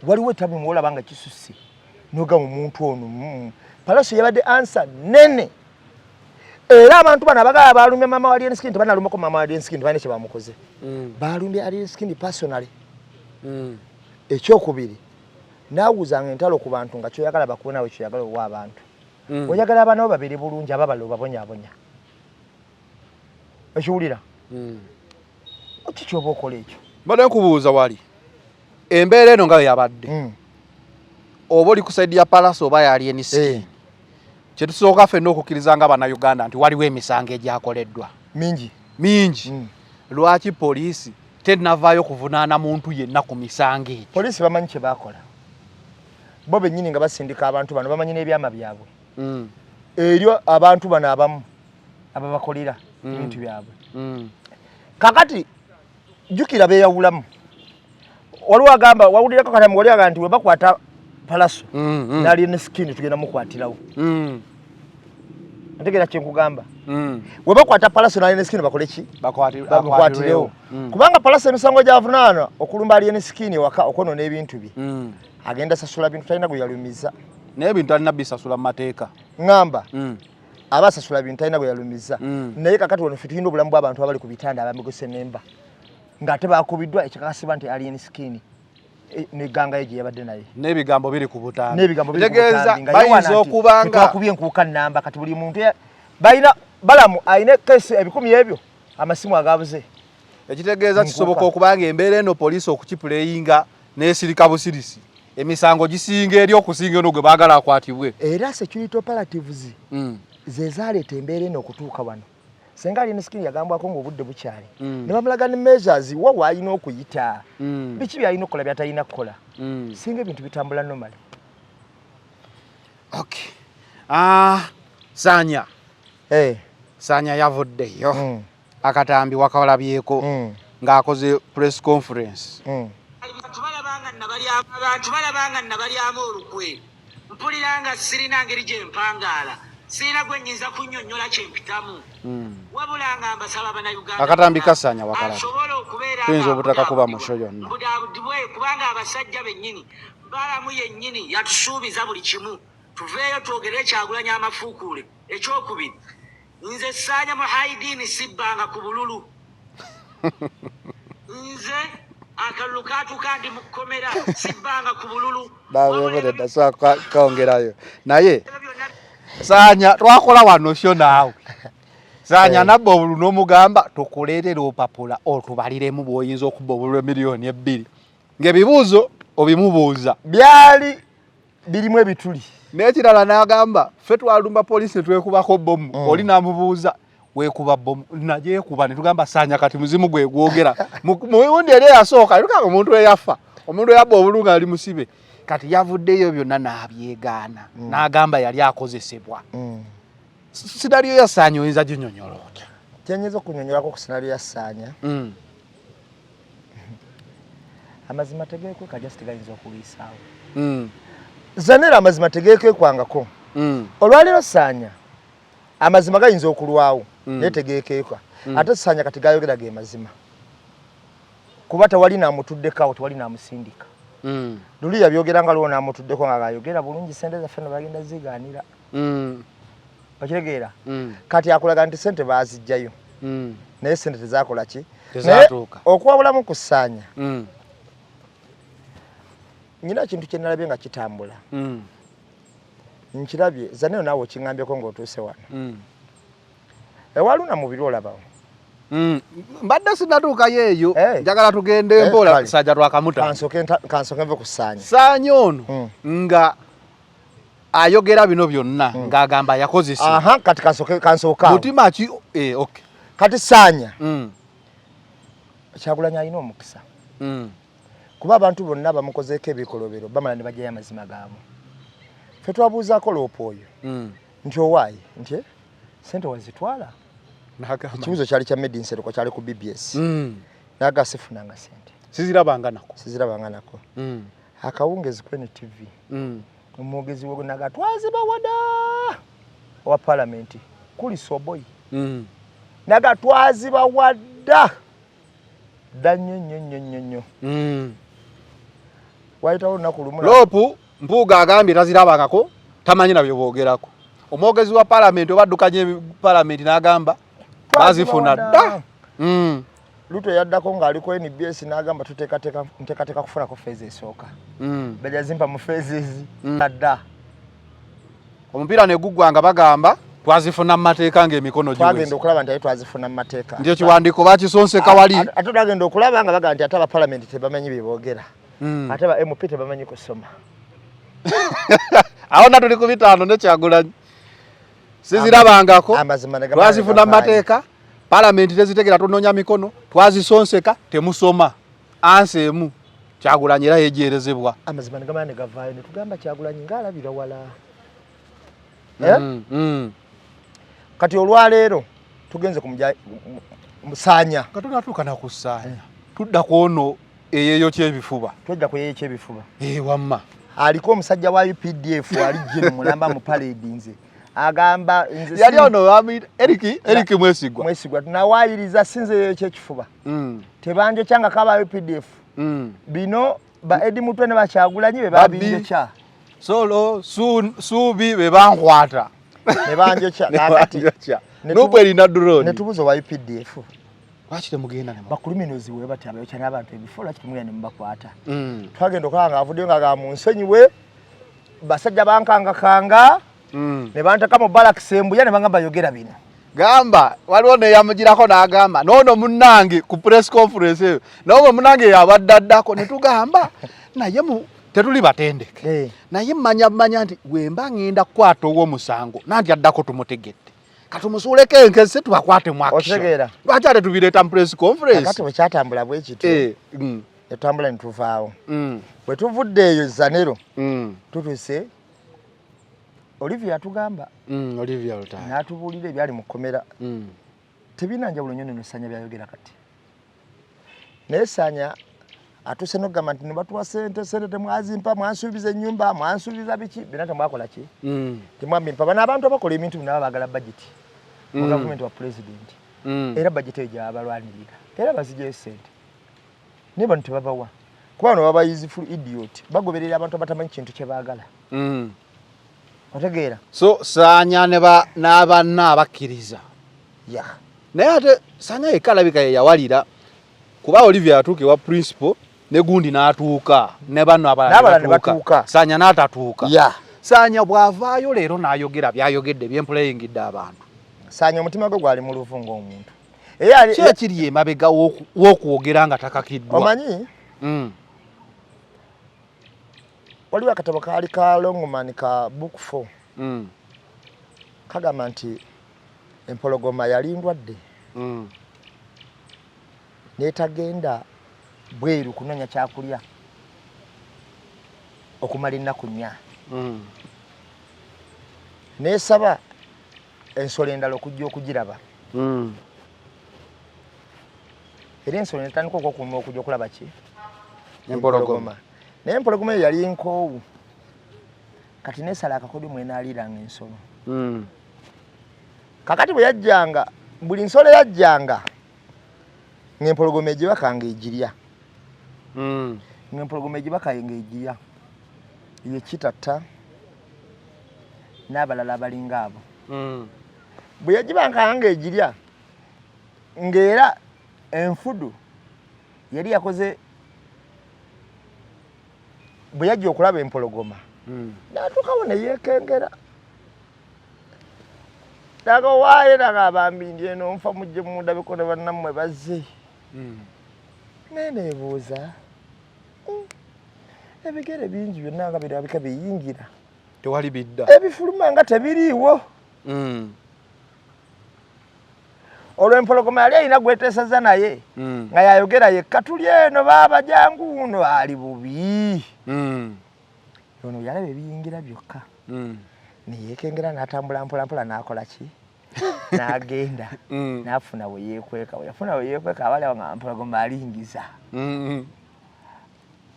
waliwo etabu muwolaba nga kisusse noga mu muntu ono Palaso yabadde ansa nnene era abantu bano abagala baalumbye maama wa Alienskin tebanalumako maama wa Alienskin balina kye bamukoze baalumbye Alienskin personally ekyokubiri naawuzanga entalo ku bantu nga kyoyagala bakuwe nawe kyoyagala owa abantu oyagala abaana bo babiri bulungi ababala obabonyaabonya ekiwulira ki kyoba okola ekyo mbadde nkubuuza wali embeera eno nga yabadde oba oli ku saidi ya Palaso oba ya Alienskin kyetusooka ffenna okukkiriza nga Bannayuganda nti waliwo emisango egyakoleddwa mingi lwaki poliisi tenavaayo kuvunaana muntu yenna ku misango egyo poliisi bamanyi kye baakola bo bennyini nga basindika abantu bano bamanyi n'ebyama byabwe eryo abantu bano abamu ababakolera ebintu byabwe kakati jjukira beeyawulamu waliwo agamba wawulirako katamu wali agamba nti we bakwata Palaso n'Alienskin tugenda mukwatirawo ntegeera kye nkugamba we bakwata Palaso n'Alienskin bakole ki bakwatirewo kubanga Palaso emisango gyavunaana okulumba Alienskin ewaka okwonoona ebintu bye agenda sasula bintu talina gwe yalumiza naye ebintu alina bisasula mu mateeka ŋŋamba aba asasula bintu talina gwe yalumiza naye kakati wano ffe tulina obulamu bw'abantu abali ku bitanda abamegose n'emba ng'ate baakubiddwa ekikakasibwa nti Alienskin n'egganga ye gye yabadde naye n'ebigambo biri ku butambi tegeeza bayinza okuba nga twakubye enkuuka nnamba kati buli muntu balina balamu alina kesi ebikumi ebyo amasimu agabuze ekitegeeza kisoboka okuba nga embeera eno poliisi okukipuleyinga n'esirika busirisi emisango gisinga eri okusinga eno gwe baagala akwatibwe era security operatives ze zaaleeta embeera eno okutuuka wano senga Alienskin yagambwako ng'obudde bukyali ne bamulaga ne measures wa w'alina okuyita biki by'alina okukola by'atalina kukola singa ebintu bitambula normally okay Sanya yavuddeyo akatambi wakalabyeko ng'akoze press conference abantu balabanga nabalyamu olukwe mpulira nga sirina ngeri gye mpangaala sirina gwe nnyinza kunnyonnyola kyempitamu wabula nga mbasaba Bannayuganda akatambi kasanya wakalabi asobola okubeera tuyinza obutaka kuba musho yonna budabudibwe kubanga abasajja bennyini balamu yennyini yatusuubiza buli kimu tuveeyo twogere Kyagulanyi amafuukuule ekyokubiri nze Sanya Muhaidiini sibbanga ku bululu nze akalulu kaatuka ndi mu kkomera sibbanga ku bululu baweeredda so kaongerayo naye Sanya twakola wano syo naawe Sanya nabba obulu n'omugamba tukuleetera opapula otubaliremu bw'oyinza okubba obulu miliyoni 2 ng'ebibuuzo obimubuuza byali birimu ebituli n'ekirala n'agamba ffe twalumba poliisi ne twekubako bomu oli n'amubuuza weekuba bomu nagyekuba ne tugamba Sanya kati muzimu gwe gwogera mu miwundi eri eyasooka tukanga omuntu eyafa omuntu eyabba obulu ng'ali musibe kati yavuddeyo byonna n'abyegaana n'agamba yali akozesebwa sinaliyo ya Ssaanya oyinza ginyonyola otya? Kyenyiza okunyonyolako ku sinaliyo ya Ssaanya amazima tegeekweka just gayinza okuliisaawo Zanera amazima tegeekwekwangako olwaleero Ssaanya amazima gayinza okulwawo naye tegeekekwa ate Ssaanya kati gayogera ge mazima kuba tewali naamutuddeko awo tewali naamusindika luli yabyogera nga lwona amutuddeko nga gayogera bulungi sente zaffe no bagenda zigaanira okitegeera kati akulaga nti sente baazijjayo naye sente tezakola ki okuwabulamu ku Ssaanya nyina kintu kye nalabye nga kitambula nkirabye Zanero naawe okiŋŋambyeko ng'otuuse wano ewaluna mu biro olabawo mbadde sinatuukayo eyo njagala tugende mpola Sajja twakamuta kansooke nve ku Ssaanya Ssaanya ono nga ayogera bino byonna ng'agamba yakozesa kati kansooka mutima ki okay kati Ssaanya Kyagulanyi alina omukisa kuba abantu bonna bamukozeeko ebikolobero bamala ne bajjayo amazima gaabwe ffe twabuuzaako loopa oyo nti owaayi nti sente wazitwala ekibuuzo kyali kya Made in Seruko kyali ku BBS naga sifunanga sente sizirabanga nako akawungezi ku NTV omwogezi we naga twaziba wada wa parliament kuli Soboyi naga twaziba wada danyonyonyonyonyo waitawo olunaku lumu Lopu Mpuuga agambye tazirabangako tamanyi nabyo boogerako omwogezi wa parliament obaddukanye parliament n'agamba bazifuna dda Luto yaddako ng'ali ku NBS n'agamba nteekateeka kufunako feezi esooka bajja zimpa mu feezi dda omupiira ne guggwanga bagamba twazifuna mu mateeka ng'emikono giweze twagenda okulaba nti twazifuna mu mateeka nti ekiwandiiko bakisonseka wali ate twagenda okulaba nga bagamba nti ate aba parliament tebamanyi bye boogera ate ba MP tebamanyi kusoma awo na tuli ku bitaano ne Kyagulanyi sizirabangako twazifuna mu mateeka parliament tezitegera tunoonya mikono twazisonseka temusoma ansemu Kyagulanyi era yejerezebwa amazima negama ne gavaayo ne tugamba Kyagulanyi ngaalabira wala kati olwaleero tugenze kumujja Ssaanya katunatuuka na ku Ssaanya tudda kwono eyeyo kyebifuba tujja ku yeyo kyebifuba wamma aliko omusajja wa UPDF ali jeno mulamba mu parade nze agamba nze yali ono Eric Mwesigwa tunawayiriza sinze yeyo kyekifuba tebanje kyanga kaba UPDF bino ba Edi Mutwe ne Bakyagulanyi be babinje kya solo subi be bankwata ne banje kya nakati nobweri na drone ne tubuzo wa UPDF Wachite mugenda ne bakuluminozi we batyabayo cyane abantu ebifolo kitumwe ne mbakwata twagenda okanga avudde nga ga munsenyi we basajja bankanga ne bantaka mu barracks sembuya ne bangamba yogera bino gamba waliwo ne yamugirako n'agamba nono munnange ku press conference eyo nawo munnange yabaddako ne tugamba naye mu tetuli batendeke naye manya nti wemba ngenda kukwata owo musango nanti addako tumutegedde katumusuleko enkese tubakwate mu action lwakyate tubireeta mu press conference kati bwe kyatambula bwe kito yatambula ne tuvaawo bwe tuvudde eyo Zanero tutuse Olivia atugamba Olivia Lutaya n'atubuulira ebyali mu kkomera tebina njawulo nnyo nno Ssaanya byayogera kati naye Ssaanya atuse n'okugamba nti ne batuwa sente temwazimpa mwansuubiza ennyumba mwansuubiza biki bina temwakola ki temwabimpa bano abantu abakola ebintu nabo baagala budget mu gavumenti wa president era budget eyo gyabalwanirira era bazigyeyo sente naye bano tebabawa kuba bano baba useful idiot bagoberera abantu abatamanyi kintu kye baagala otegeera so Ssaanya n'abanna abakkiriza naye ate Ssaanya yekka alabika ye yawalira kuba Olivia yatuuka ewa principal ne gundi n'atuuka ne bano abalala ne batuuka Ssaanya n'atatuuka Ssaanya bw'avaayo leero n'ayogera byayogedde byempuleyingidde abantu Ssaanya omutima gwe gwali mu luvu ng'omuntu ki ekiri emabega w'okwogera nga takakiddwa omanyi waliwo akatabo kaali ka Longman ka book 4 kagamba nti empologoma yali ndwadde netagenda bweru kunoonya kyakulya okumala ennaku 4 neesaba ensolo endala okujja okugiraba era ensolo netandika okwokuuma okujja okulaba ki empologoma naye empologoma eyo yali nkoowu kati neesala akakodyo mwenaaliranga ensolo kakati bwe yajjanga buli nsolo yajjanga ng'empologoma egibakanga egirya ng'empologoma egibakanga egirya ye kitatta n'abalala abalinga abo bwe yagibakanga egirya ng'era enfudu yali yakoze bwe yajja okulaba empologoma n'atuukawo ne yeekengera daga waaye daga abambindi eno nfa mujje mundabeko ne bannammwe bazze neneebuuza ebigere bingi byonna nga birabika biyingira tewali bidda ebifuluma nga tebiriiwo olwo empologoma yali alina gweteesaza naye nga yayogera yekka tuli eno baaba jangu uno ali bubi ono yalaba ebiyingira byokka neyeekengera n'atambula mpolampola n'akola ki n'agenda n'afuna we yeekweka we yafuna we yeekweka abalawo nga mpologoma alingiza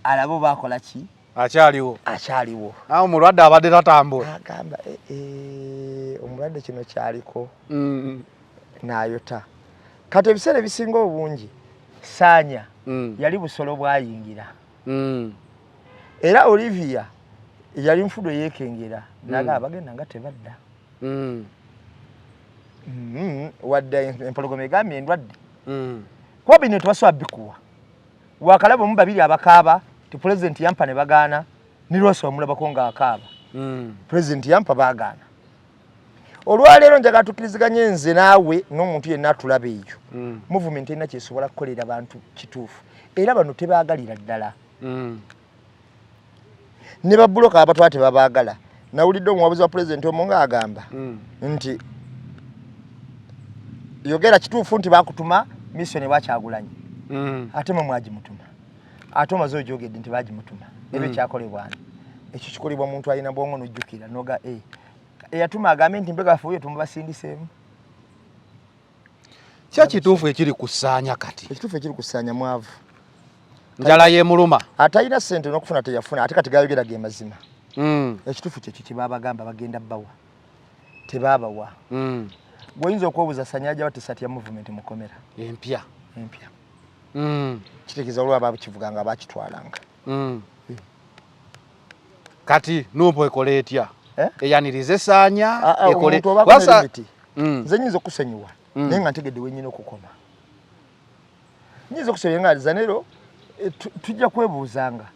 alabo baakola ki akyaliwo awo mulwadde abadde tatambula agamba omulwadde kino kyaliko n'ayota kati ebiseera ebisinga obungi saanya yali busolo bwayingira era Olivia yali nfudu yeekengera naga abagenda nga tebadda wadde empologoma egambye endwadde kuba bino tebasobola bikuwa wakalaba mu babiri abakaaba ti pulezidenti yampa ne bagaana ni lwasi omulabako ng'akaaba pulezidenti yampa baagaana olwaleero njagala tukkiriziganye nze naawe n'omuntu yenna atulaba eyo muvumenti erina kyesobola kukolera abantu kituufu era bano tebaagalira ddala ne babuloka abatwala tebabaagala nawulidde omuwabuzi wa pulezidenti omu ng'agamba nti yogera kituufu nti baakutuma mission ewakyagulanyi ate mwe mwagimutuma ate omaze ogyogedde nti baagimutuma ebyo kyakolebwani ekyo kikolebwa muntu alina bwongo n'ojjukira noga eyatuma agambe nti mbegafuuyo tumubasindiseemu kya kituufu ekiri kusaanya kati ekituufu ekiri kusaanya mwavu njala yeemuluma atalina ssente n'okufuna teyafuna ate kati gayogera ge mazima ekituufu kyekyo kyebaabagamba bagenda bbawa tebaabawa gwoyinza okwebuuza sanyaja batesatya movement mukomera empya kitegeeza olwo abakivuga nga bakitwalanga kati numpo ekole etya eyanirize saanya ekole nze nyinza okusonyiwa naye nga ntegedde wenyina okukoma nyinza okusonyiwa nga zanero tujja kwebuuzanga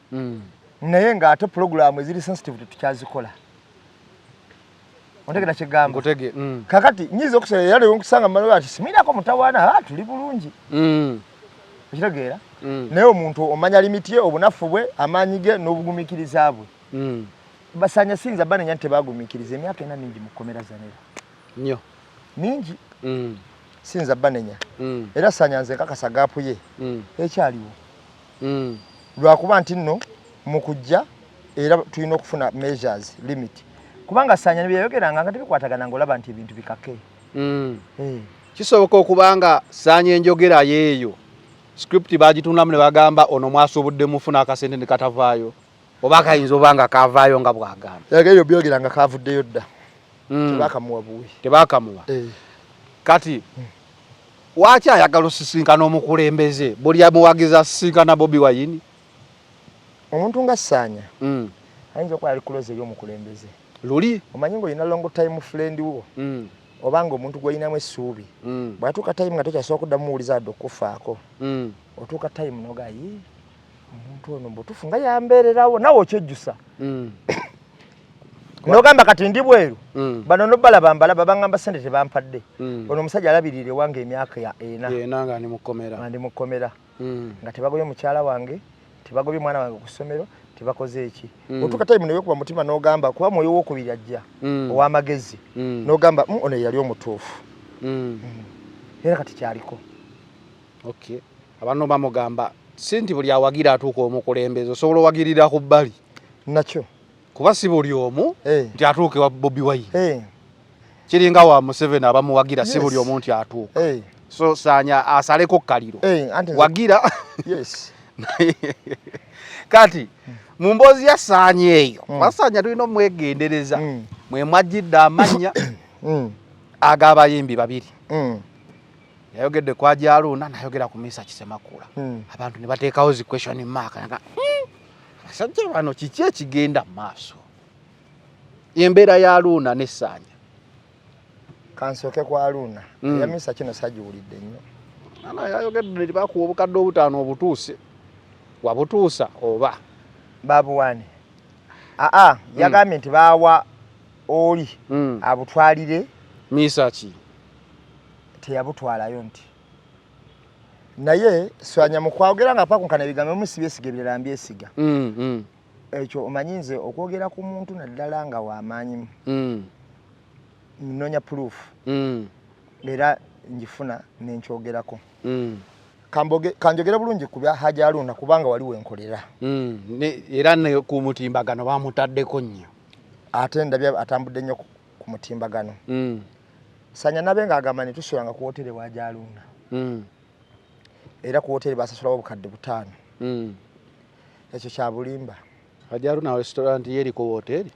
naye ng'ate pulogulaamu eziri sensitive tetukyazikola ontegera kyegamba kakati nyinza okusonyiwa era lewo nkusanga mmalo ati simirako mutawaana tuli bulungi okitegeera naye omuntu omanya limiti ye obunafu bwe amaanyi ge n'obugumiikiriza bwe basanya sinza banenya nti tebagumiikiriza emyaka ena mingi mu kkomera zanero nnyo mingi sinza banenya era sanya nze nkakasa gaapu ye ekyaliwo lwakuba nti nno mu kujja era tulina okufuna measures limit kubanga sanya nebyeyogeranga nga tebikwatagana ng'olaba nti ebintu bikake kisoboka okubanga saanya enjogera yeeyo script bagitundamu ne bagamba ono mwasubudde mufuna akasente ne katavaayo oba kayinza obanga kavaayo nga bwagamba ebyo byogera nga kavuddeyo dda tebakamuwa buwi tebakamuwa kati waki ayagala osisinkana omukulembeze buli amuwagiza asisinkana Bobi Wine omuntu nga Saanya ayinza okuba ali kuloza eby'omukulembeze luli omanyi ng'olina long time friend wo obanga omuntu gw'olinamu essuubi bw'atuuka time nga tokyasobola kuddamu muwuliza adde okufaako otuuka time noga ye omuntu ono mbutufu nga yambeererawo nawe okyejjusa nogamba kati ndi bweru bano nobalaba mbalaba bangamba sente tebampadde ono omusajja alabirire wange emyaka ena nga ndi mu kkomera nga tebagobye mukyala wange tebagobye mwana wange ku ssomero tebakoze eki otuuka time neyokuba mutima nogamba kuba mwoyo wokubiri ajja ow'amagezi nogamba ono yali omutuufu era kati kyaliko abantu bamugamba si nti buli awagira atuuka omukulembeze osobola owagirira ku bbali Nacho. Kuba si buli omu nti atuuke wa Bobi Wine. Kiringa wa Museveni abamuwagira si buli omu nti atuuka. So Sanya asaleko kaliro. Wagira. Yes. Kati mu mboozi ya Sanya eyo Basanya tulina omwegendereza mwe mwajjidde amanya ag'abayimbi babiri. Yayogedde kwa Jaluna nayogera ku Misa Kisemakula. Abantu ne bateekawo zi question mark nga basajja bano kiki ekigenda maaso. Embeera ya Aruna ne Sanya. Kansoke kwa Aruna. Ya Misa kino sajiwulidde nnyo. Ana yayogedde ne bakuwa obukadde obutaano obutuuse. Wabutuusa oba babu wane. Yagambye nti baawa oli abutwalire Misa ki teyabutwalayo nti naye Sanya mu kwogera nga pakunkana ebigambo musibyesiga ebirala mbyesiga. Ekyo omanyinze okwogera ku muntu naddala nga w'amaanyi nnoonya proof era njifuna nenkyogerako. Kanjogera bulungi ku bya Hajji Aruna kubanga wali wenkolera. Era ne ku mutimbagano bamutaddeko nnyo. Ate ndabye atambudde nnyo ku mutimbagano. Sanya nabe ng'agamba ne tusulanga ku hoteli wa Hajji Aruna. Era ku hoteli basasulawo obukadde 5. Ekyo kya bulimba. Hajji Aruna restaurant yeri ku hoteli?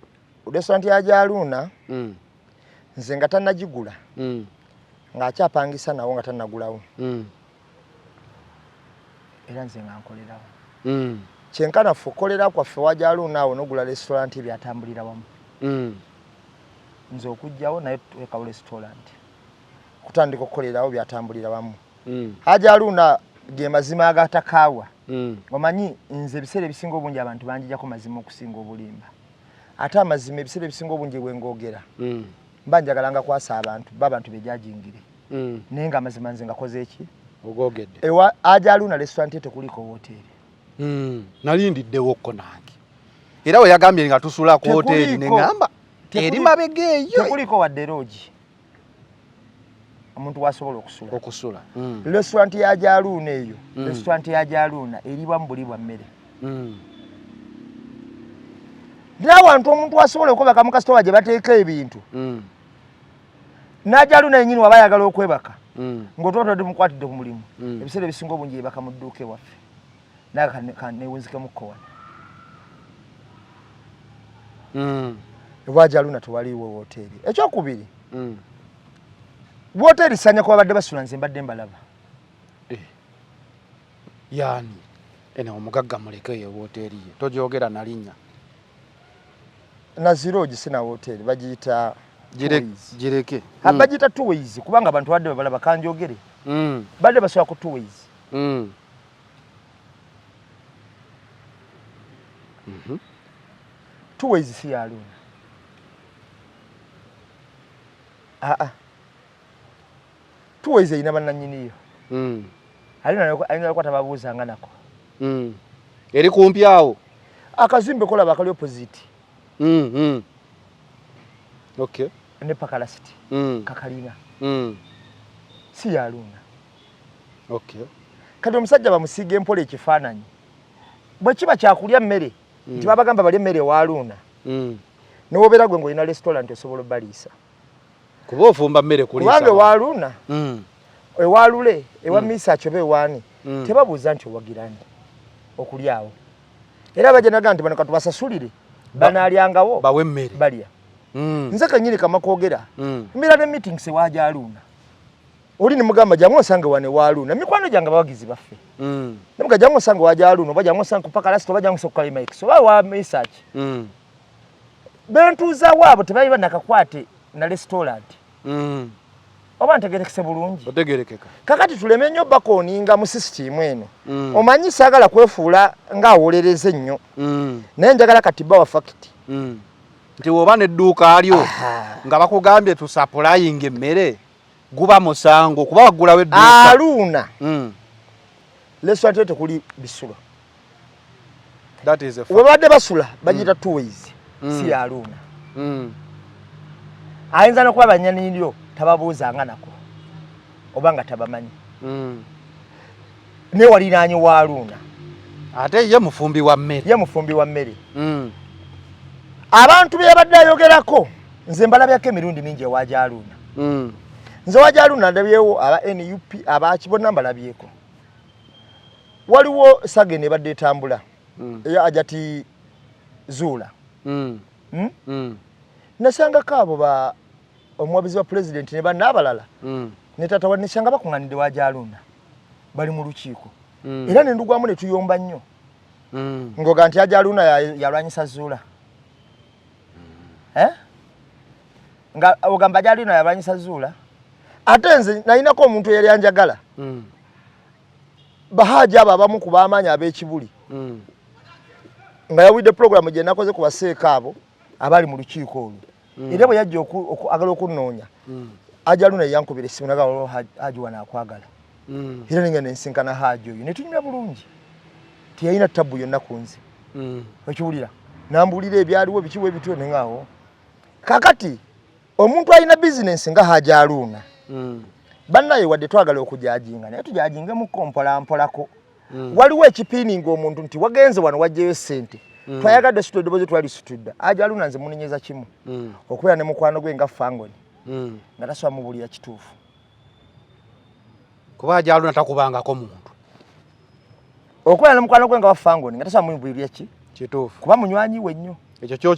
Restaurant ya Hajji Aruna nze nga tannagigula ng'akyapangisa nawo nga tannagulawo. Era nze nga nkolerawo. Kyenkana ffe okolera kwaffe wa Hajji Aruna awo n'ogula restaurant byatambulira wamu. Nze okujjawo naye twekawo restaurant. Kutandika okukolerawo byatambulira wamu. Hajji Aruna ge mazima agatakaawa. Omanyi nze ebiseera ebisinga obungi abantu banjijjako mazima okusinga obulimba. Ate amazima ebiseera ebisinga obungi bwe ngogera. Mba njagalanga kwasa abantu bejajingire. Naye nga amazima nze ngakoze eki? Ogogedde. Ewa Hajji Aruna restaurant tekuliko hoteli. Nalindiddewo ko nange. Era we yagambye nga tusula ku hoteli ne ngamba eri mabega eyo. Tekuliko wadde lodge. Omuntu wasobola okusula. Restaurant ya Hajji Aruna eyo. Restaurant ya Hajji Aruna eriwa mbuli bwa mmere. N'abantu omuntu wasobola okwebaka mu kasitowa gye bateeka ebintu. Hajji Aruna yennyini waba ayagala okwebaka. Ng'ototodde mukwatidde ku mulimu. Ebiseera ebisinga obungi yebaka mu dduuka ewaffe. Naye kanewunzikemukko wano. Ewa Hajji Aruna tewaliiwo hoteli. Ekyokubiri. Hoteli Sanya kwa badde basula nze mbadde mbalaba. Yani ene omugagga muleke ye hoteli ye. Tojogera nalinnya. Naziroji sina hoteli bagiyita Jireke. Bagiyita Two Ways kubanga abantu badde balaba kanjogere. Badde basula ku Two Ways. Two Ways si ya Aruna. Two Ways ina bannannyiniyo. Alina kwata babuuzanga nako. Eri kumpi awo. Akazimbe kola bakali opposite. Okay. Ne Pakala City. Kakalina. Si ya Aruna. Okay. Kati omusajja bamusiige empole ekifaananyi. Bwe kiba kyakulya mmere. Nti babagamba bali emmere wa Aruna. N'obeera gwe ng'olina restaurant osobola obbaliisa. Kuba ofumba mmere kuliisa. Kubanga wa Aruna. Ewa Lule, ewa Misa Chobe wani. Tebabuuza nti owagirani okulyawo. Era bajja naga nti bano katubasasulire. Banaalyangawo. Bawe mmere. Balya. Nze kannyini kama kwogera. Mbira ne meetings ewa Hajji Aruna. Oli ne mugamba jangu osange wane wa Aruna. Mikwano gyange bawagizi baffe. Ne muga jangu osange wa Hajji Aruna, oba jangu osange ku Pakala City, oba jangu osange Mike. So wa Misa ki. Bentuuza waabo tebayiba nakakwate na restaurant. Oba ntegerekese bulungi. Otegerekeka. Kakati tuleme nnyo bakoninga mu system eno. Omanyi saagala kwefuula ng'awolereze nnyo. Naye njagala kati bawa fact. Nti woba n'edduuka alyo nga bakugambye tusapulayinga emmere guba musango kuba waggulawo edduuka. Aruna. Restaurant tekuli bisulo. That is a fact. We badde basula bagiyita Two Ways. Si Aruna. Ayinza n'okuba bannyannyiniro tababuuzanga nako obanga tabamanyi. Ne walinaanyi wa Aruna. Ate ye mufumbi wa mmere. Ye mufumbi wa mmere. abantu byabadde ayogerako nze mbalabyako emirundi mingi ewaja Aruna nze waja Aruna ndabyewo aba NUP abakibona mbalabyeko waliwo Sagene badde etambula eya Ajati Zula nasanga kabo ba omwabizi wa president ne bana abalala ne tata wanisanga bakunganide waja Aruna bali mu lukiiko era ne ndugwamu ne tuyomba nnyo ngoga nti Aja Aruna yalwanyisa Zula nga ogamba Aja Aruna yalwanyisa Zula ate nze nalinako omuntu yali anjagala bahaja abo abamu ku baamanya ab'ekibuli nga yawidde program gye nakoze ku baseeka abo abali mu lukiiko olwo era bwe yajja agala okunnoonya Aja Aruna yankubira essimu nagala Haji wana akwagala era ninga nensinkana Haji oyo ne tunyumya bulungi tiyalina tabu yonna ku nze okiwulira nambuulira ebyaliwo bikiwo ebityo ne ngaawo kakati omuntu alina bizinensi nga Haji Aruna bannaye wadde twagala okujajinga naye tujajinge mu mpola-mpolako waliwo ekipiininga omuntu nti wagenze wano wajjeyo ssente twayagadde situdde bozi twali situdda Haji Aruna nze munenyeza kimu okubeera ne mukwano gwe nga Fangoni nga tasobola mubuulira kituufu kuba Haji Aruna takubangako muntu okubeera ne mukwano gwe nga Fangoni nga tasobola mubuulira kituufu kuba munywanyi we nnyo ekyo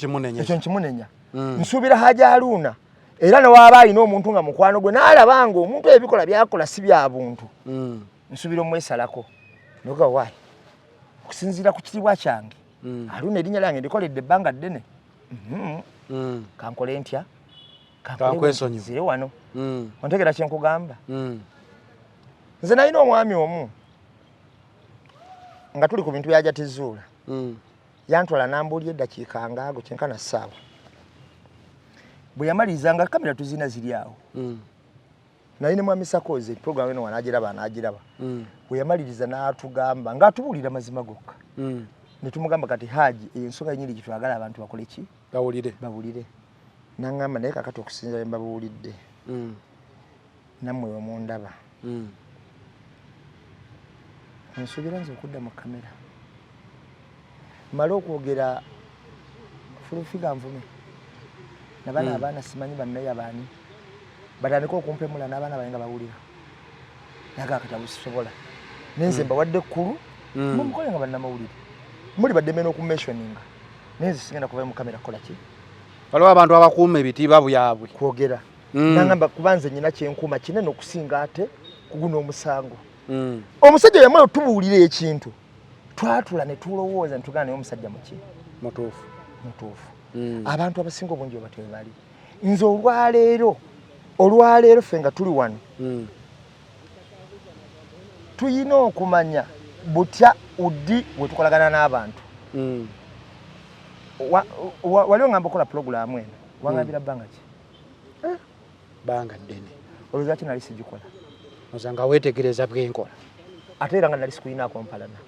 kimunenya nsuubira Haji Aruna era ne waba alina omuntu nga mukwano gwe n'alabanga omuntu ebikola byakola si bya buntu nsuubira omwesalako noga waayi okusinziira ku kitiibwa kyange Aruna erinnya lyange ndikoledde ebbanga ddene kankole ntya kankwesonyiwe wano ontegera kye nkugamba nze nalina omwami omu nga tuli ku bintu bya Ajati Zula yantwala nambuulya eddakiika ngaago kyenkana ssaawa bwe yamaliriza kamera tuzina ziri awo nalina mwami Sakoze program eno wanagiraba bwe yamaliriza n'atugamba ng'atubuulira mazima gokka ne tumugamba kati Haji ensonga nyingi gitwagala abantu bakole ki bawulire n'angamba naye kakati okusinzira mbabuulidde nammwe omundaba nsuubira nze okudda mu kamera mala okwogera fulufiga nvume nabana abaana simanyi bannaye abaani batandika okumpemula n'abaana balinga bawulira naga akatabu sisobola nenze mbawadde kkulu mumukole nga bannamawulire muli badde mena okumentioninga nenze sigenda kuva mu kamera kola ki waliwo abantu abakuuma ebitiibwa byabwe kwogera nangamba kubanze nyina kyenkuuma kinene okusinga ate kuguna omusango omusajja yamala otubuulira ekintu twatula ne tulowooza ne tugana naye omusajja muki mutuufu abantu abasinga obungi bwe batyo bali nze olwaleero ffe nga tuli wano tuyina okumanya butya uddi bwe tukolagana n'abantu waliwo ngamba okola pulogulaamu eno wangambira bbanga ki bbanga ddene olowooza ki nali sigikola ozanga weetegereza bwenkola ate era nga nali sikuyinaako mpalana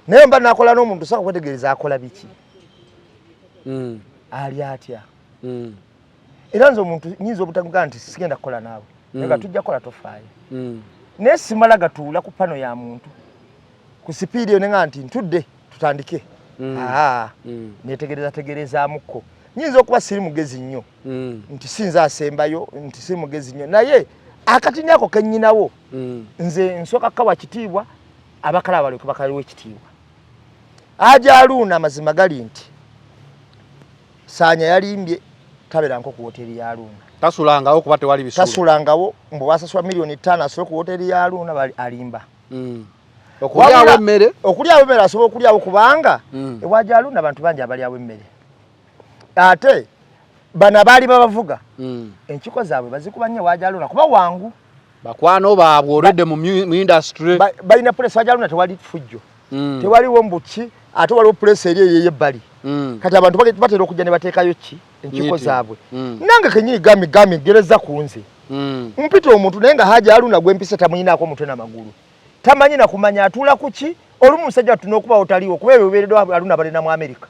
naye mba nakola n'omuntu soka kwetegereza akola biki ali atya era nze omuntu nyinza obutaga nti sigenda kukola naawe nga tujja kukola tofaayo naye simala gatuula ku pano ya muntu ku sipiidi eyo nenga nti ntudde tutandike netegerezaamuko nyinza okuba siri mugezi nnyo nti sinza asembayo nti siri mugezi nnyo naye akatini ako kennyinawo nze nsooka kawa kitiibwa abakala abalyoke bakaliwo ekitiibwa Haji Aruna amazima gali nti Saanya yalimbye tabera nko ku hoteli ya Aruna tasulangawo kuba tewali bisula tasulangawo mbu basaswa milioni 5 asole ku hoteli ya Aruna bali alimba okulyawo emmere asobola okulyawo kubanga ewaja Aruna abantu bangi abalyawo emmere ate bana baali babavuga enkiko zaabwe bazikuba nnyo ewaja Aruna kuba wangu bakwano baabwe olwedde mu industry balina press waja Aruna tewali fujjo tewaliwo mbuki ate waliwo press eri eyebbali kati abantu batera okujja ne bateekayo ki enkiko zaabwe nange kenyini gami gereza ku nze mpita omuntu naye nga Haji Aruna gwe mpise tamuyinaako omutwe n'amagulu tamanyi na kumanya atuula ku ki olumu musajja tuna okuba otaliwo kuba ebyo bibeereddwa Aruna abadde mu Amerika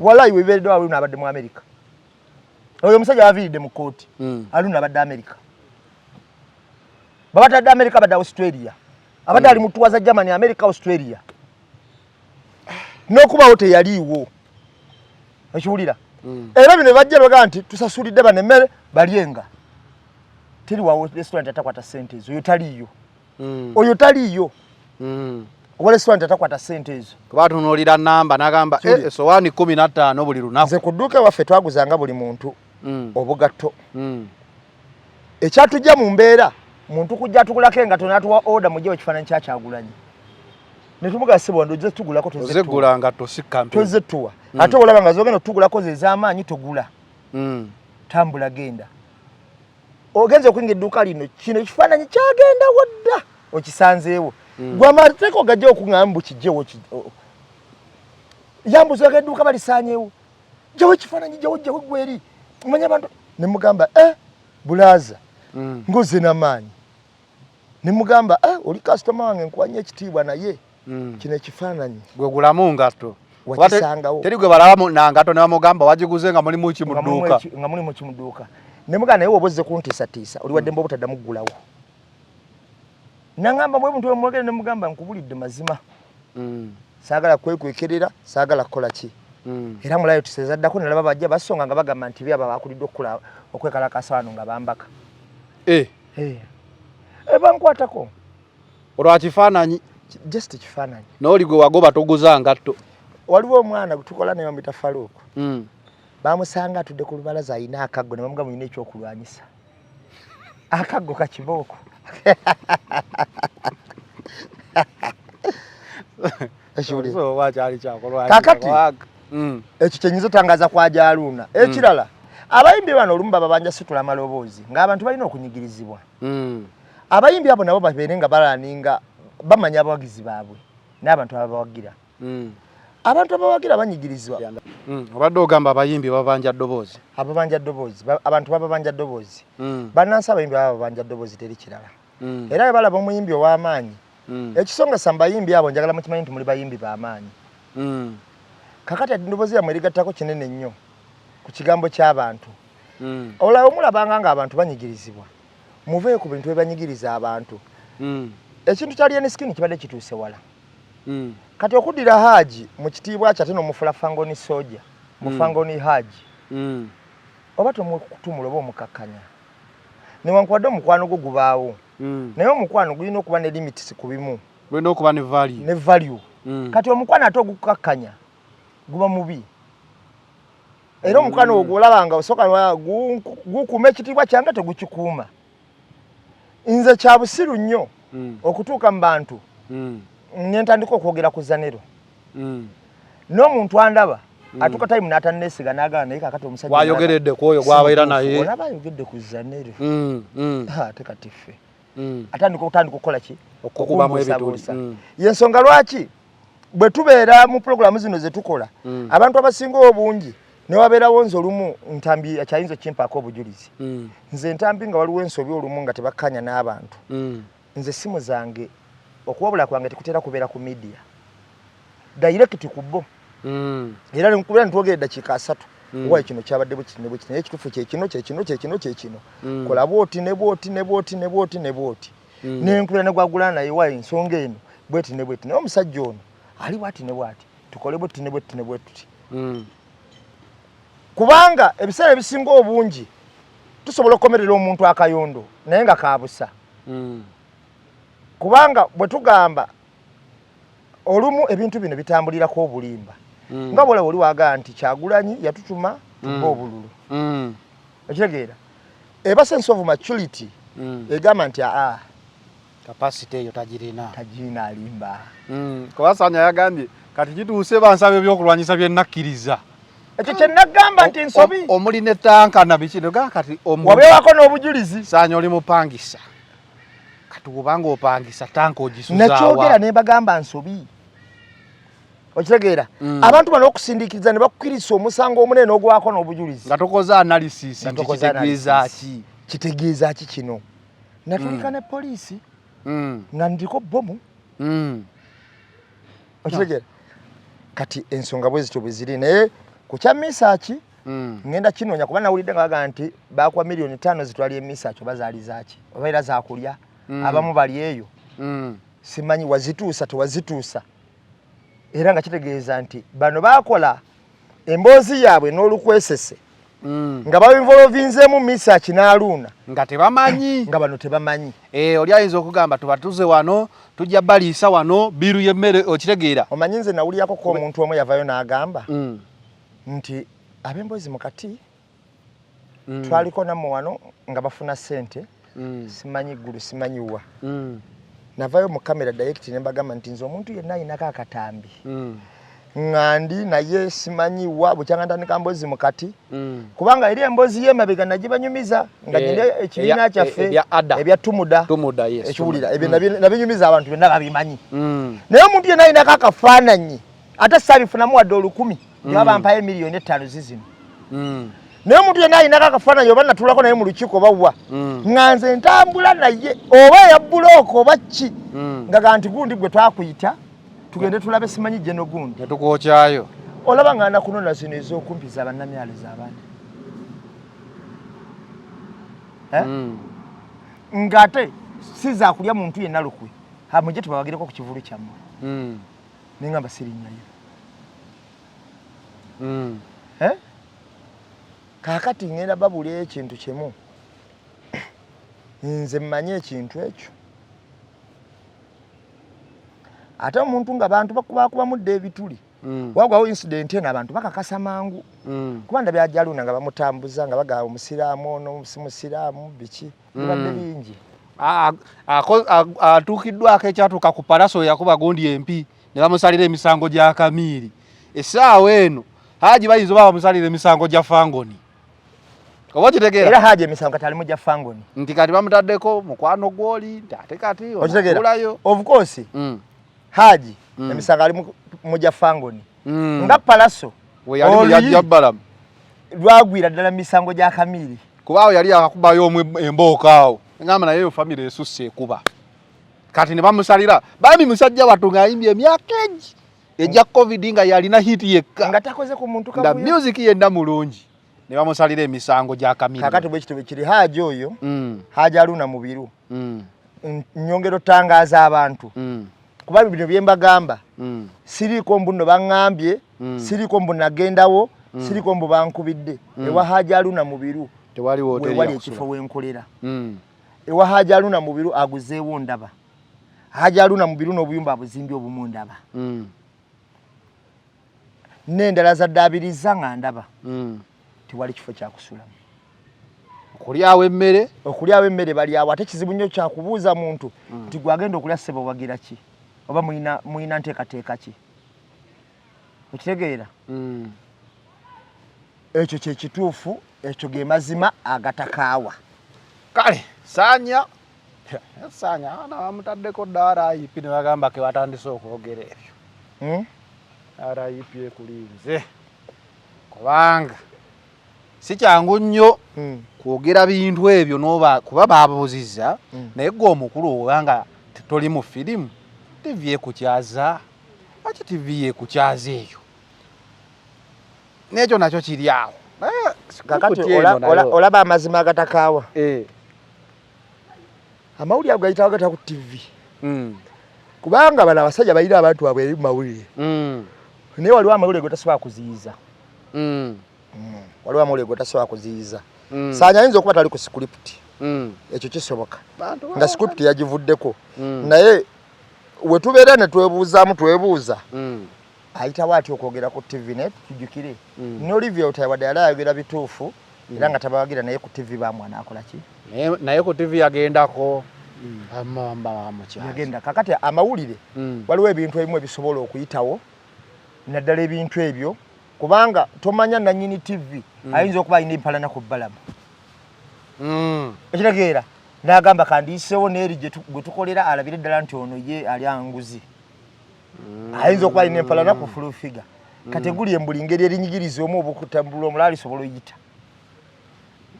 walayi bibeereddwa Aruna abadde mu Amerika oyo omusajja aviiridde mu kooti Aruna abadde Amerika babatadde Amerika abadde Australia abadde ali mu ttuwa za Germany America Australia n'okubawo teyaliiwo okiwulira era bino bajja baga nti tusasulidde banemmere balyenga teri wa restaurant atakwata sente ezo oyo taliyo wa restaurant atakwata sente ezo kuba tunuulira namba n'agamba essowaani 15 buli lunaku nze ku dduuka ewaffe twaguzanga buli muntu obugatto ekyatujja mu mbeera muntu kujja atugulako engato n'atuwa order mujje ekifaananyi kyakyagulanye ne tumuga sebo ndo tugulako tozegula ngato si campaign tozetuwa ate olaba nga zogenda tugulako zez'amaanyi togula tambula genda ogenze okuyinga edduuka lino kino ekifaananyi kyagenda wadda okisanzeewo gwamateko gajja okuŋamba kijjewo yambuza edduuka balisaanyeewo jjawo ekifaananyi jjawo gweri omanya abantu ne mugamba bulaaza ngoze n'amaanyi ne mugamba oli kasitoma wange nkuwanye ekitiibwa naye kino ekifaananyi gwe gulamu ngato wakisangawo teri gwe balaba nangato ne bamugamba wagiguze nga mulimu ki mu dduuka nga mulimu ki mu dduuka ne mugamba naye wobozze kuntiisatiisa oli wadde mba obutaddamu ggulawo nangamba mwe muntu omwogere ne mugamba nkubulidde mazima saagala kwekwekerera saagala kukola ki era mulayo tusezaddako ne laba bajja basonga nga bagamba nti byaba bakulidde okwekalakasa wano nga bambaka bankwatako olwakifaananyi just kifaananyi n'oli gwe wagoba toguza ngatto waliwo omwana tukola naye bamuyita Faluuku bamusanga atudde ku lubalaza ayina akaggo ne bamugamba yina ekyokulwanyisa akaggo kakibooko kakati ekyo kyenyinza otangaza kwa Jaaluuna ekirala abayimbi bano olumu baba banja situla amaloboozi ng'abantu balina okunyigirizibwa abayimbi abo nabo babeere nga balaninga bamanya abawagizi baabwe n'abantu ababawagira abantu abawagira banyigirizibwa obadde ogamba abayimbi babanja ddoboozi abantu babanja ddoboozi bannansi abayimbi baba babanja ddoboozi teri kirala era balaba omuyimbi ow'amaanyi ekisongesa mu bayimbi abo njagala mukimanyi nti muli bayimbi b'amaanyi kakati eddoboozi yammwe erigattako kinene nnyo ku kigambo ky'abantu olaba omulabanga ng'abantu banyigirizibwa muveeyo ku bintu ebanyigiriza abantu ekintu kya Lyeniskin kibadde kituuse wala kati okuddira Haji mu kitiibwa kya ate n'omufula Fangoni Soja Mufangoni Haji oba tomutumula oba omukakkanya newankubadde omukwano gwo gubaawo naye omukwano gulina okuba ne limits ku bimu gulina okuba ne value kati omukwano ate ogukakkanya guba mubi era omukwano ogwo olabanga osooka gukuuma ekitiibwa kyange tegukikuuma nze kya busiru nnyo okutuuka mu bantu nentandika okwogera ku Zanero n'omuntu andaba atuuka time n'atanneesiga n'agamba naye kakati omusajja wayogeredde ku oyo gwabaira naye olaba ayogedde ku Zanero ate kati ffe atandika okukola ki okukubamu ebituli y'ensonga lwaki bwe tubeera mu pulogulaamu zino ze tukola abantu abasinga obungi ne wabeerawo nze olumu ntambi akyayinza kimpaako obujulizi nze ntambi nga waliwo ensobi olumu nga tebakkanya n'abantu nze simu zange okuwabula kwange tekutera kubeera ku media direct ku bo era nkubira ntwogere dakiika 3 owaye kino kyabadde bwe kino naye ekituufu kyekino kola bwoti ne bwoti nenkubira ne gwagula naye waye ensonga eno bweti ne bweti naye omusajja ono ali bwati ne bwati tukole bweti ne bweti kubanga ebiseera ebisinga obungi tusobola okukomerera omuntu akayondo naye nga kaabusa kubanga bwe tugamba olumu ebintu bino bitambulirako obulimba nga bwolaba oli waagaa nti Kyagulanyi yatutuma tubba obululu ekitegeera eba sense of maturity egamba nti capacity eyo tagirina alimba kuba Sanya yagambye kati kituuse bansaba ebyokulwanyisa bye nakkiriza ekyo kye nagamba nti ensobi omuli ne tanka na bikino kati wabeewako n'obujulizi Sanya oli mupangisa kati kubanga opangisa tanka ogisuza nakyogera ne bagamba nsobi okitegeera abantu bano okusindikiriza ne bakkiriza omusango omunene ogwako n'obujulizi nga tokoza analysis kitegeeza ki kino natulika ne poliisi nga ndiko bomu okitegeera kati ensonga bwe zityo bwe ziri naye ku kya misaaki ngenda kinoonya kuba nawulidde nga baga nti baakwa miliyoni 5 zitwali emisaaki oba zaali zaaki oba era zaakulya abamu bali eyo simanyi wazituusa tewazituusa era nga kitegeeza nti bano baakola emboozi yaabwe n'olukwesese nga babinvolvinzeemu Misa Kinaaluuna nga tebamanyi nga bano tebamanyi. Oli ayinza okugamba tubatuze wano tujja baliisa wano biru y'emmere okitegeera. Omanyi nze nawulirako ko omuntu omu yavayo n'agamba nti ab'emboozi mu kati twaliko nammwe wano nga bafuna ssente simanyi ggulu simanyi wa. Navayo mu kamera direct ne mbagamba nti nze omuntu yenna ayinako akatambi ngandi naye simanyi wa bukyanga ntandika mboozi mu kati kubanga eri emboozi y'emabega nagibanyumiza nga nyine ekibiina kyaffe ebya tumuda yes, ekiwulira ebyo nabinyumiza abantu benna babimanyi. Naye omuntu yenna ayinako akafaananyi ate saabifunamu wadde 10,000 nga bampayo miliyoni 5 zizino. Naye omuntu yenna ayinako akafaananyi oba natulako naye mu lukiiko bawa nga nze ntambula naye oba eya bulooka oba ki nga ganti gundi gwe twakuyita tugende tulabe simanyi jeno gundi netukwokyayo olaba nga nakunona zino ez'okumpiza bannamyalo z'abaana ngate siza kulya muntu yenna lukwe hamuje tubawagireko ku kivulu kyammwe nengamba sirinyayo kakati ngenda babulya ekintu kimu nze mmanye ekintu ekyo ate omuntu nga bantu bakuba mudde ebituli wagwawo incident eno abantu bakakasa mangu kuba ndabye Hajaluuna nga bamutambuza nga bagaba omusiraamu ono musiraamu biki bibadde bingi atuukiddwako ekyatuuka ku palaso yakuba gundi empi ne bamusalira emisango gya Kamiiri. Essaawa eno Haji bayinza oba bamusalira emisango gya Fangoni oba kitegeera era Haji emisango kati alimu gya Fangoni nti kati bamutaddeko mukwano gw'oli nti ate kati okitegeera of course Haji emisango ali mujja Fangoni nga palaso we yali yajja Balamu lwagwira ddala misango gya Kamiiri kubaawo yali akakubayo omwe embooka awo ngamba naye family esusse kuba kati ne bamusalira bami musajja watu ngaayimbye emyaka egi ejja covid nga yalina hit yekka nga takoze ku muntu kabuya na music yenna mulungi ne bamusalira emisango gya Kamiiri kakati bwe kitwe kiri Haji oyo Hajaluuna mubiru nyongero tangaza abantu kuba bino byembagamba siriko mbuno bangambye siriko mbunagendawo siriko mbu bankubidde ewa Hajaluuna mubiru tewali hoteli wali ekifo wenkolera ewa Hajaluuna mubiru aguzeewo ndaba Hajaluuna mubiru n'obuyumba abuzimbye obumundaba n'endala zaddaabiriza nga ndaba tewali kifo kyakusulamu okulyawo emmere bali awo ate kizibu nnyo kyakubuuza muntu nti gwagenda okulya ssebo wagira ki oba muyina nteekateeka ki okitegeera ekyo kyekituufu ekyo ge mazima agatakaawa kale Saanya ana bamutaddeko dda RIP ne bagamba ke batandise okwogera ebyo RIP ekulinze kubanga si kyangu nnyo kwogera bintu ebyo n'oba kuba baabuuzizza naye gwe omukulu obanga toli mu firimu TV ekukyaza lwaki TV ekukyaza eyo n'ekyo nakyo kiri awo kakati olaba amazima agatakaawa amawulire ago gayitawo gata ku TV kubanga bano abasajja balina abantu abwe eri mu mawulire naye waliwo amawulire go tasobola kuziyiza waliwo amawulire go tasobola kuziyiza Saanya ayinza okuba tali ku script ekyo kisoboka nga script yagivuddeko naye we tubeera ne twebuuza ayitawo ati okwogera ku TV naye tujjukire n'Olivia Otawadde yali ayogera bituufu era nga tabawagira naye ku TV bamwana akola ki naye ku TV yagendako yagenda kakati amawulire waliwo ebintu ebimu ebisobola okuyitawo naddala ebintu ebyo kubanga tomanya nannyini TV ayinza okuba alina empalana ku Balamu ekitegeera n'agamba kandiiseewo n'eri gwe tukolera alabire ddala nti ono ye ali anguzi ayinza okuba alina empalana ku Fulufiga kati eguli embuli ngeri erinyigiriza omu obukutambula omulala lisobola oyita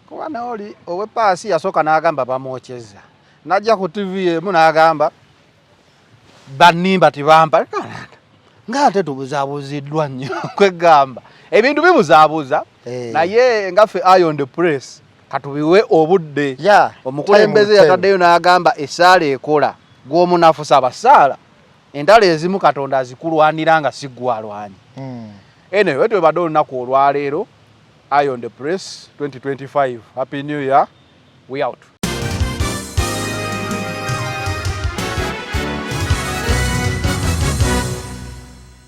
kuba naoli owepaasi yasooka n'agamba bamwokyeza najja ku TV emu n'agamba bannimba tibampa ng'ate tubuzaabuziddwa nnyo kwegamba ebintu bibuzaabuza naye ngaffe Iron the Press katubiwe obudde omukulembeze yataddeyo n'agamba essaala ekola gw'omunafusa abasaala endala ezimu Katonda azikulwanira nga si gwalwanyi anyway twebadde olunaku olwaleero Eye on the Press 2025. Happy New Year. We out.